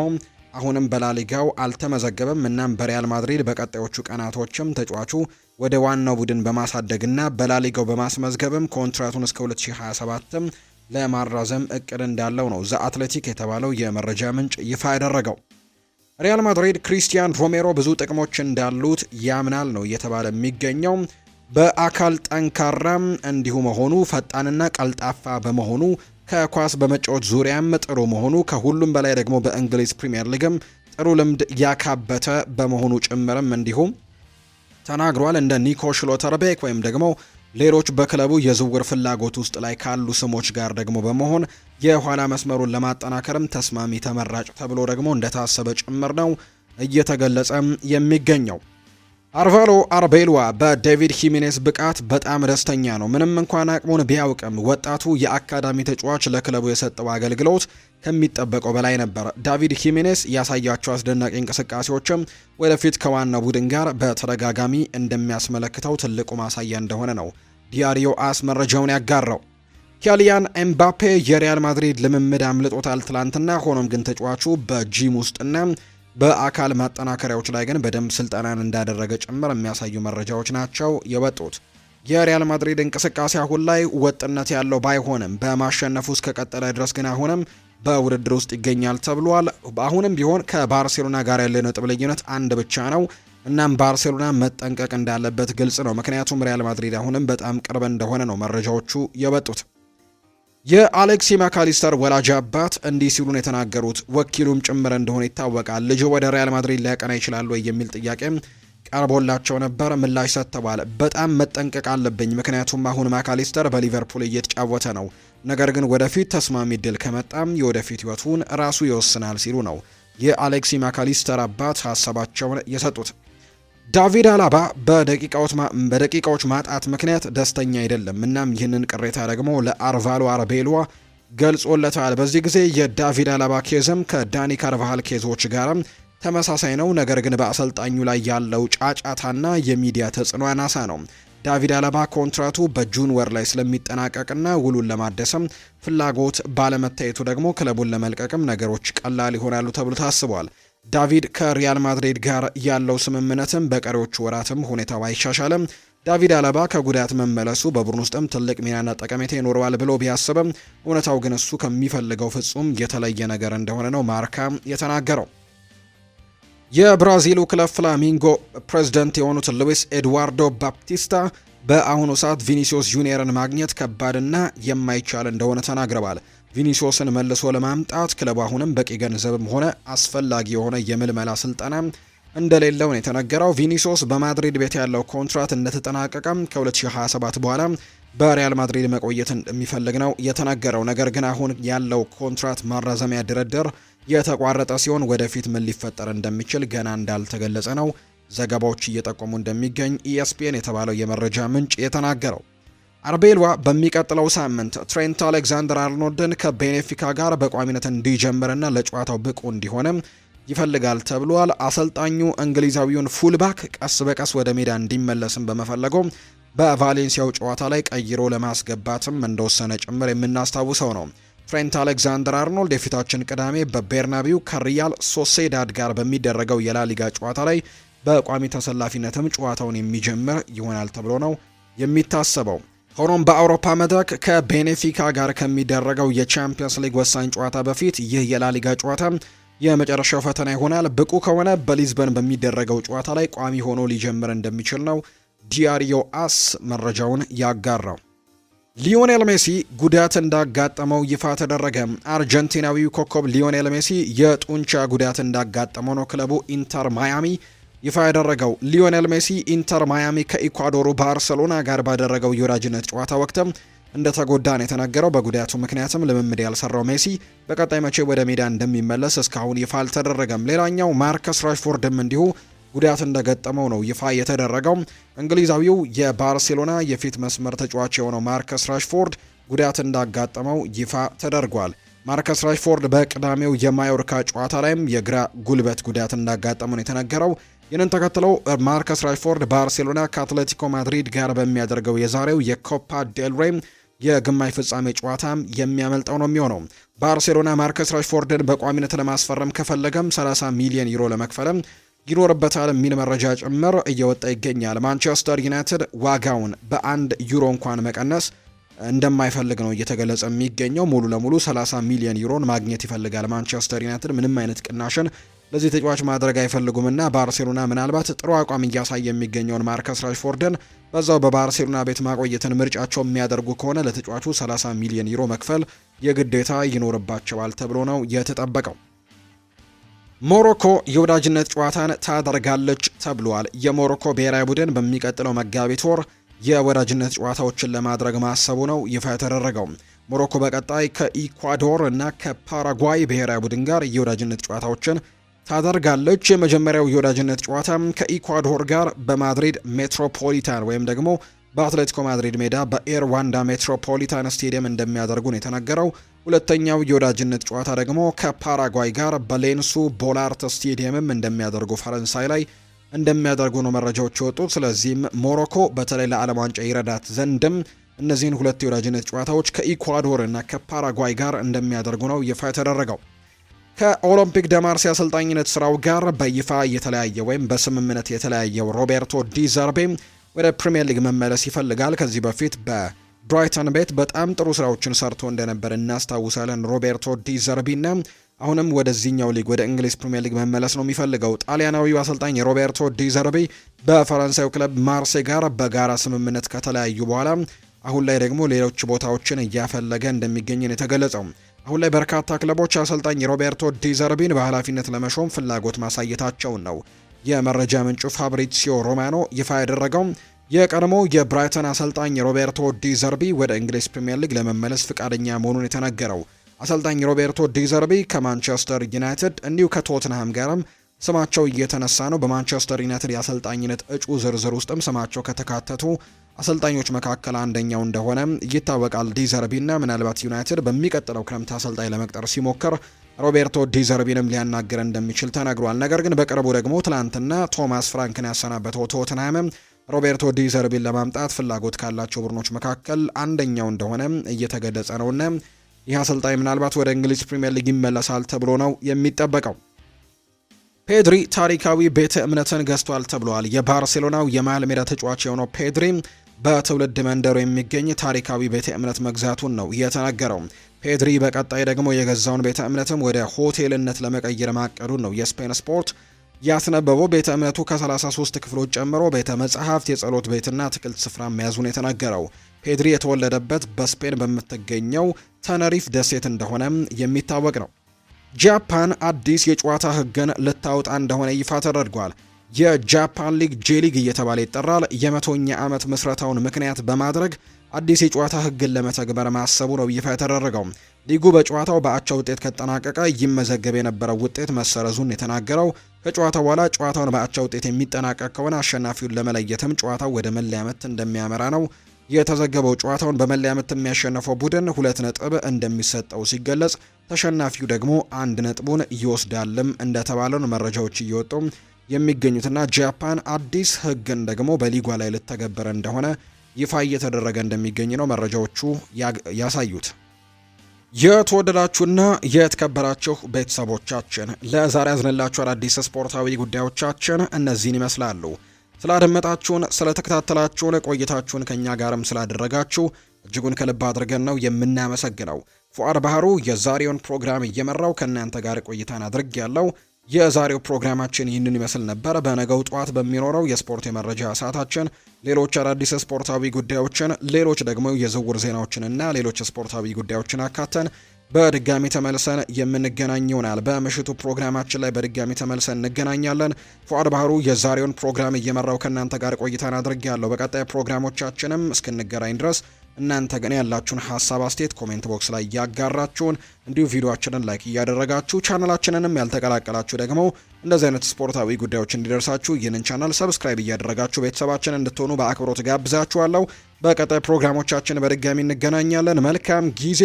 አሁንም በላሊጋው አልተመዘገበም። እናም በሪያል ማድሪድ በቀጣዮቹ ቀናቶችም ተጫዋቹ ወደ ዋናው ቡድን በማሳደግና በላሊጋው በማስመዝገብም ኮንትራቱን እስከ 2027 ለማራዘም እቅድ እንዳለው ነው ዘ አትሌቲክ የተባለው የመረጃ ምንጭ ይፋ ያደረገው። ሪያል ማድሪድ ክሪስቲያን ሮሜሮ ብዙ ጥቅሞች እንዳሉት ያምናል ነው እየተባለ የሚገኘው። በአካል ጠንካራም እንዲሁ መሆኑ፣ ፈጣንና ቀልጣፋ በመሆኑ፣ ከኳስ በመጫወት ዙሪያም ጥሩ መሆኑ፣ ከሁሉም በላይ ደግሞ በእንግሊዝ ፕሪሚየር ሊግም ጥሩ ልምድ ያካበተ በመሆኑ ጭምርም እንዲሁም ተናግሯል። እንደ ኒኮ ሽሎተርቤክ ወይም ደግሞ ሌሎች በክለቡ የዝውውር ፍላጎት ውስጥ ላይ ካሉ ስሞች ጋር ደግሞ በመሆን የኋላ መስመሩን ለማጠናከርም ተስማሚ ተመራጭ ተብሎ ደግሞ እንደታሰበ ጭምር ነው እየተገለጸ የሚገኘው። አርቫሎ አርቤልዋ በዴቪድ ሂሜኔስ ብቃት በጣም ደስተኛ ነው። ምንም እንኳን አቅሙን ቢያውቅም ወጣቱ የአካዳሚ ተጫዋች ለክለቡ የሰጠው አገልግሎት ከሚጠበቀው በላይ ነበር። ዳቪድ ሂሜኔስ ያሳያቸው አስደናቂ እንቅስቃሴዎችም ወደፊት ከዋናው ቡድን ጋር በተደጋጋሚ እንደሚያስመለክተው ትልቁ ማሳያ እንደሆነ ነው ዲያሪዮ አስ መረጃውን ያጋራው። ኪሊያን ኤምባፔ የሪያል ማድሪድ ልምምድ አምልጦታል ትላንትና። ሆኖም ግን ተጫዋቹ በጂም ውስጥና በአካል ማጠናከሪያዎች ላይ ግን በደንብ ስልጠናን እንዳደረገ ጭምር የሚያሳዩ መረጃዎች ናቸው የወጡት። የሪያል ማድሪድ እንቅስቃሴ አሁን ላይ ወጥነት ያለው ባይሆንም በማሸነፉ እስከቀጠለ ድረስ ግን አሁንም በውድድር ውስጥ ይገኛል ተብሏል። አሁንም ቢሆን ከባርሴሎና ጋር ያለው ነጥብ ልዩነት አንድ ብቻ ነው። እናም ባርሴሎና መጠንቀቅ እንዳለበት ግልጽ ነው። ምክንያቱም ሪያል ማድሪድ አሁንም በጣም ቅርብ እንደሆነ ነው መረጃዎቹ የወጡት። የአሌክሲ ማካሊስተር ወላጅ አባት እንዲህ ሲሉን የተናገሩት ወኪሉም ጭምር እንደሆነ ይታወቃል። ልጁ ወደ ሪያል ማድሪድ ሊያቀና ይችላል ወይ የሚል ጥያቄ ቀርቦላቸው ነበር። ምላሽ ሰጥተዋል። በጣም መጠንቀቅ አለብኝ፣ ምክንያቱም አሁን ማካሊስተር በሊቨርፑል እየተጫወተ ነው። ነገር ግን ወደፊት ተስማሚ ድል ከመጣም የወደፊት ህይወቱን ራሱ ይወስናል ሲሉ ነው የአሌክሲ ማካሊስተር አባት ሀሳባቸውን የሰጡት። ዳቪድ አላባ በደቂቃዎች ማጣት ምክንያት ደስተኛ አይደለም። እናም ይህንን ቅሬታ ደግሞ ለአርቫሎ አርቤሎዋ ገልጾለታል። በዚህ ጊዜ የዳቪድ አላባ ኬዝም ከዳኒ ካርቫሃል ኬዞች ጋርም ተመሳሳይ ነው። ነገር ግን በአሰልጣኙ ላይ ያለው ጫጫታና የሚዲያ ተጽዕኖ አናሳ ነው። ዳቪድ አላባ ኮንትራቱ በጁን ወር ላይ ስለሚጠናቀቅና ውሉን ለማደስም ፍላጎት ባለመታየቱ ደግሞ ክለቡን ለመልቀቅም ነገሮች ቀላል ይሆናሉ ተብሎ ታስቧል። ዳቪድ ከሪያል ማድሪድ ጋር ያለው ስምምነትም በቀሪዎቹ ወራትም ሁኔታው አይሻሻልም። ዳቪድ አላባ ከጉዳት መመለሱ በቡድን ውስጥም ትልቅ ሚናና ጠቀሜታ ይኖረዋል ብሎ ቢያስብም እውነታው ግን እሱ ከሚፈልገው ፍጹም የተለየ ነገር እንደሆነ ነው ማርካ የተናገረው። የብራዚሉ ክለብ ፍላሚንጎ ፕሬዝዳንት የሆኑት ሉዊስ ኤድዋርዶ ባፕቲስታ በአሁኑ ሰዓት ቪኒሲዮስ ጁኒየርን ማግኘት ከባድና የማይቻል እንደሆነ ተናግረዋል። ቪኒሲዮስን መልሶ ለማምጣት ክለቡ አሁንም በቂ ገንዘብም ሆነ አስፈላጊ የሆነ የምልመላ ስልጠና እንደሌለው ነው የተነገረው። ቪኒሲዮስ በማድሪድ ቤት ያለው ኮንትራት እንደተጠናቀቀ ከ2027 በኋላ በሪያል ማድሪድ መቆየት እንደሚፈልግ ነው የተነገረው። ነገር ግን አሁን ያለው ኮንትራት ማራዘሚያ ድርድር የተቋረጠ ሲሆን ወደፊት ምን ሊፈጠር እንደሚችል ገና እንዳልተገለጸ ነው ዘገባዎች እየጠቆሙ እንደሚገኝ ኢኤስፒኤን የተባለው የመረጃ ምንጭ የተናገረው። አርቤልዋ በሚቀጥለው ሳምንት ትሬንት አሌክዛንደር አርኖልድን ከቤኔፊካ ጋር በቋሚነት እንዲጀምርና ለጨዋታው ብቁ እንዲሆንም ይፈልጋል ተብሏል። አሰልጣኙ እንግሊዛዊውን ፉልባክ ቀስ በቀስ ወደ ሜዳ እንዲመለስም በመፈለገው በቫሌንሲያው ጨዋታ ላይ ቀይሮ ለማስገባትም እንደወሰነ ጭምር የምናስታውሰው ነው። ትሬንት አሌክዛንደር አርኖልድ የፊታችን ቅዳሜ በቤርናቢው ከሪያል ሶሴዳድ ጋር በሚደረገው የላሊጋ ጨዋታ ላይ በቋሚ ተሰላፊነትም ጨዋታውን የሚጀምር ይሆናል ተብሎ ነው የሚታሰበው። ሆኖም በአውሮፓ መድረክ ከቤኔፊካ ጋር ከሚደረገው የቻምፒየንስ ሊግ ወሳኝ ጨዋታ በፊት ይህ የላሊጋ ጨዋታ የመጨረሻው ፈተና ይሆናል። ብቁ ከሆነ በሊዝበን በሚደረገው ጨዋታ ላይ ቋሚ ሆኖ ሊጀምር እንደሚችል ነው ዲያሪዮ አስ መረጃውን ያጋራው። ሊዮኔል ሜሲ ጉዳት እንዳጋጠመው ይፋ ተደረገ። አርጀንቲናዊው ኮከብ ሊዮኔል ሜሲ የጡንቻ ጉዳት እንዳጋጠመው ነው ክለቡ ኢንተር ማያሚ ይፋ ያደረገው። ሊዮኔል ሜሲ ኢንተር ማያሚ ከኢኳዶሩ ባርሰሎና ጋር ባደረገው የወዳጅነት ጨዋታ ወቅትም እንደተጎዳ ነው የተነገረው። በጉዳቱ ምክንያትም ልምምድ ያልሰራው ሜሲ በቀጣይ መቼ ወደ ሜዳ እንደሚመለስ እስካሁን ይፋ አልተደረገም። ሌላኛው ማርከስ ራሽፎርድም እንዲሁ ጉዳት እንደገጠመው ነው ይፋ የተደረገው። እንግሊዛዊው የባርሴሎና የፊት መስመር ተጫዋች የሆነው ማርከስ ራሽፎርድ ጉዳት እንዳጋጠመው ይፋ ተደርጓል። ማርከስ ራሽፎርድ በቅዳሜው የማዮርካ ጨዋታ ላይም የግራ ጉልበት ጉዳት እንዳጋጠመው ነው የተነገረው። ይህንን ተከትለው ማርከስ ራሽፎርድ ባርሴሎና ከአትሌቲኮ ማድሪድ ጋር በሚያደርገው የዛሬው የኮፓ ዴል ሬይ የግማሽ ፍጻሜ ጨዋታ የሚያመልጠው ነው የሚሆነው። ባርሴሎና ማርከስ ራሽፎርድን በቋሚነት ለማስፈረም ከፈለገም 30 ሚሊዮን ዩሮ ለመክፈልም ይኖርበታል የሚል መረጃ ጭምር እየወጣ ይገኛል። ማንቸስተር ዩናይትድ ዋጋውን በ1 ዩሮ እንኳን መቀነስ እንደማይፈልግ ነው እየተገለጸ የሚገኘው። ሙሉ ለሙሉ 30 ሚሊዮን ዩሮን ማግኘት ይፈልጋል ማንቸስተር ዩናይትድ። ምንም አይነት ቅናሽን ለዚህ ተጫዋች ማድረግ አይፈልጉምና ባርሴሎና ምናልባት ጥሩ አቋም እያሳየ የሚገኘውን ማርከስ ራሽፎርድን በዛው በባርሴሎና ቤት ማቆየትን ምርጫቸው የሚያደርጉ ከሆነ ለተጫዋቹ 30 ሚሊዮን ዩሮ መክፈል የግዴታ ይኖርባቸዋል ተብሎ ነው የተጠበቀው። ሞሮኮ የወዳጅነት ጨዋታን ታደርጋለች ተብሏል። የሞሮኮ ብሔራዊ ቡድን በሚቀጥለው መጋቢት ወር የወዳጅነት ጨዋታዎችን ለማድረግ ማሰቡ ነው ይፋ የተደረገው። ሞሮኮ በቀጣይ ከኢኳዶር እና ከፓራጓይ ብሔራዊ ቡድን ጋር የወዳጅነት ጨዋታዎችን ታደርጋለች። የመጀመሪያው የወዳጅነት ጨዋታ ከኢኳዶር ጋር በማድሪድ ሜትሮፖሊታን ወይም ደግሞ በአትሌቲኮ ማድሪድ ሜዳ በኤር ዋንዳ ሜትሮፖሊታን ስቴዲየም እንደሚያደርጉ ነው የተነገረው። ሁለተኛው የወዳጅነት ጨዋታ ደግሞ ከፓራጓይ ጋር በሌንሱ ቦላርት ስቴዲየምም እንደሚያደርጉ ፈረንሳይ ላይ እንደሚያደርጉ ነው መረጃዎች የወጡት። ስለዚህም ሞሮኮ በተለይ ለዓለም ዋንጫ ይረዳት ዘንድም እነዚህን ሁለት የወዳጅነት ጨዋታዎች ከኢኳዶር እና ከፓራጓይ ጋር እንደሚያደርጉ ነው ይፋ የተደረገው። ከኦሎምፒክ ደማርሲ አሰልጣኝነት ስራው ጋር በይፋ የተለያየ ወይም በስምምነት የተለያየው ሮቤርቶ ዲዘርቤ ወደ ፕሪሚየር ሊግ መመለስ ይፈልጋል። ከዚህ በፊት በብራይተን ቤት በጣም ጥሩ ስራዎችን ሰርቶ እንደነበር እናስታውሳለን። ሮቤርቶ ዲዘርቢና አሁንም ወደዚህኛው ሊግ ወደ እንግሊዝ ፕሪሚየር ሊግ መመለስ ነው የሚፈልገው። ጣሊያናዊው አሰልጣኝ ሮቤርቶ ዲ ዘርቢ በፈረንሳዩ ክለብ ማርሴይ ጋር በጋራ ስምምነት ከተለያዩ በኋላ አሁን ላይ ደግሞ ሌሎች ቦታዎችን እያፈለገ እንደሚገኝ ነው የተገለጸው። አሁን ላይ በርካታ ክለቦች አሰልጣኝ ሮቤርቶ ዲ ዘርቢን በኃላፊነት ለመሾም ፍላጎት ማሳየታቸውን ነው የመረጃ ምንጩ ፋብሪሲዮ ሮማኖ ይፋ ያደረገው። የቀድሞ የብራይተን አሰልጣኝ ሮቤርቶ ዲ ዘርቢ ወደ እንግሊዝ ፕሪሚየር ሊግ ለመመለስ ፍቃደኛ መሆኑን የተነገረው አሰልጣኝ ሮቤርቶ ዲ ዘርቢ ከማንቸስተር ዩናይትድ እንዲሁ ከቶትንሃም ጋርም ስማቸው እየተነሳ ነው። በማንቸስተር ዩናይትድ የአሰልጣኝነት እጩ ዝርዝር ውስጥም ስማቸው ከተካተቱ አሰልጣኞች መካከል አንደኛው እንደሆነ ይታወቃል። ዲ ዘርቢና ምናልባት ዩናይትድ በሚቀጥለው ክረምት አሰልጣኝ ለመቅጠር ሲሞክር ሮቤርቶ ዲ ዘርቢንም ሊያናግር እንደሚችል ተነግሯል። ነገር ግን በቅርቡ ደግሞ ትላንትና ቶማስ ፍራንክን ያሰናበተው ቶትንሃም ሮቤርቶ ዲ ዘርቢን ለማምጣት ፍላጎት ካላቸው ቡድኖች መካከል አንደኛው እንደሆነ እየተገለጸ ነውና ይህ አሰልጣኝ ምናልባት ወደ እንግሊዝ ፕሪሚየር ሊግ ይመለሳል ተብሎ ነው የሚጠበቀው። ፔድሪ ታሪካዊ ቤተ እምነትን ገዝቷል ተብሏል። የባርሴሎናው የመሃል ሜዳ ተጫዋች የሆነው ፔድሪ በትውልድ መንደሩ የሚገኝ ታሪካዊ ቤተ እምነት መግዛቱን ነው የተናገረው። ፔድሪ በቀጣይ ደግሞ የገዛውን ቤተ እምነትም ወደ ሆቴልነት ለመቀየር ማቀዱን ነው የስፔን ስፖርት ያስነበበው። ቤተ እምነቱ ከ33 ክፍሎች ጨምሮ ቤተ መጻሕፍት፣ የጸሎት ቤትና አትክልት ስፍራ መያዙን የተናገረው ፔድሪ የተወለደበት በስፔን በምትገኘው ተነሪፍ ደሴት እንደሆነ የሚታወቅ ነው። ጃፓን አዲስ የጨዋታ ሕግን ልታወጣ እንደሆነ ይፋ ተደርጓል። የጃፓን ሊግ ጄሊግ እየተባለ ይጠራል። የ100ኛ ዓመት ምስረታውን ምክንያት በማድረግ አዲስ የጨዋታ ሕግን ለመተግበር ማሰቡ ነው ይፋ የተደረገው። ሊጉ በጨዋታው በአቻ ውጤት ከተጠናቀቀ ይመዘገብ የነበረው ውጤት መሰረዙን የተናገረው ከጨዋታው በኋላ ጨዋታውን በአቻ ውጤት የሚጠናቀቅ ከሆነ አሸናፊውን ለመለየትም ጨዋታው ወደ መለያ ምት እንደሚያመራ ነው የተዘገበው። ጨዋታውን በመለያ ምት የሚያሸነፈው ቡድን 2 ነጥብ እንደሚሰጠው ሲገለጽ፣ ተሸናፊው ደግሞ 1 ነጥቡን ይወስዳልም እንደተባለው መረጃዎች እየወጡ የሚገኙትና ጃፓን አዲስ ሕግን ደግሞ በሊጓ ላይ ልተገበረ እንደሆነ ይፋ እየተደረገ እንደሚገኝ ነው መረጃዎቹ ያሳዩት። የተወደዳችሁና የተከበራችሁ ቤተሰቦቻችን ለዛሬ ያዝንላችሁ አዳዲስ ስፖርታዊ ጉዳዮቻችን እነዚህን ይመስላሉ። ስላደመጣችሁን፣ ስለተከታተላችሁን፣ ቆይታችሁን ከኛ ጋርም ስላደረጋችሁ እጅጉን ከልብ አድርገን ነው የምናመሰግነው። ፉአድ ባህሩ የዛሬውን ፕሮግራም እየመራው ከእናንተ ጋር ቆይታን አድርጌያለሁ። የዛሬው ፕሮግራማችን ይህንን ይመስል ነበር። በነገው ጠዋት በሚኖረው የስፖርት የመረጃ ሰዓታችን ሌሎች አዳዲስ ስፖርታዊ ጉዳዮችን፣ ሌሎች ደግሞ የዝውውር ዜናዎችንና ሌሎች ስፖርታዊ ጉዳዮችን አካተን በድጋሚ ተመልሰን የምንገናኝ ይሆናል። በምሽቱ ፕሮግራማችን ላይ በድጋሚ ተመልሰን እንገናኛለን። ፉአድ ባህሩ የዛሬውን ፕሮግራም እየመራው ከእናንተ ጋር ቆይታን አድርጌያለሁ። በቀጣይ ፕሮግራሞቻችንም እስክንገናኝ ድረስ እናንተ ግን ያላችሁን ሀሳብ አስተያየት ኮሜንት ቦክስ ላይ እያጋራችሁን እንዲሁ ቪዲዮአችንን ላይክ እያደረጋችሁ ቻናላችንንም ያልተቀላቀላችሁ ደግሞ እንደዚህ አይነት ስፖርታዊ ጉዳዮች እንዲደርሳችሁ ይህንን ቻናል ሰብስክራይብ እያደረጋችሁ ቤተሰባችን እንድትሆኑ በአክብሮት ጋብዛችኋለሁ። በቀጣይ ፕሮግራሞቻችን በድጋሚ እንገናኛለን። መልካም ጊዜ፣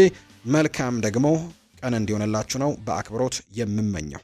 መልካም ደግሞ ቀን እንዲሆንላችሁ ነው በአክብሮት የምመኘው።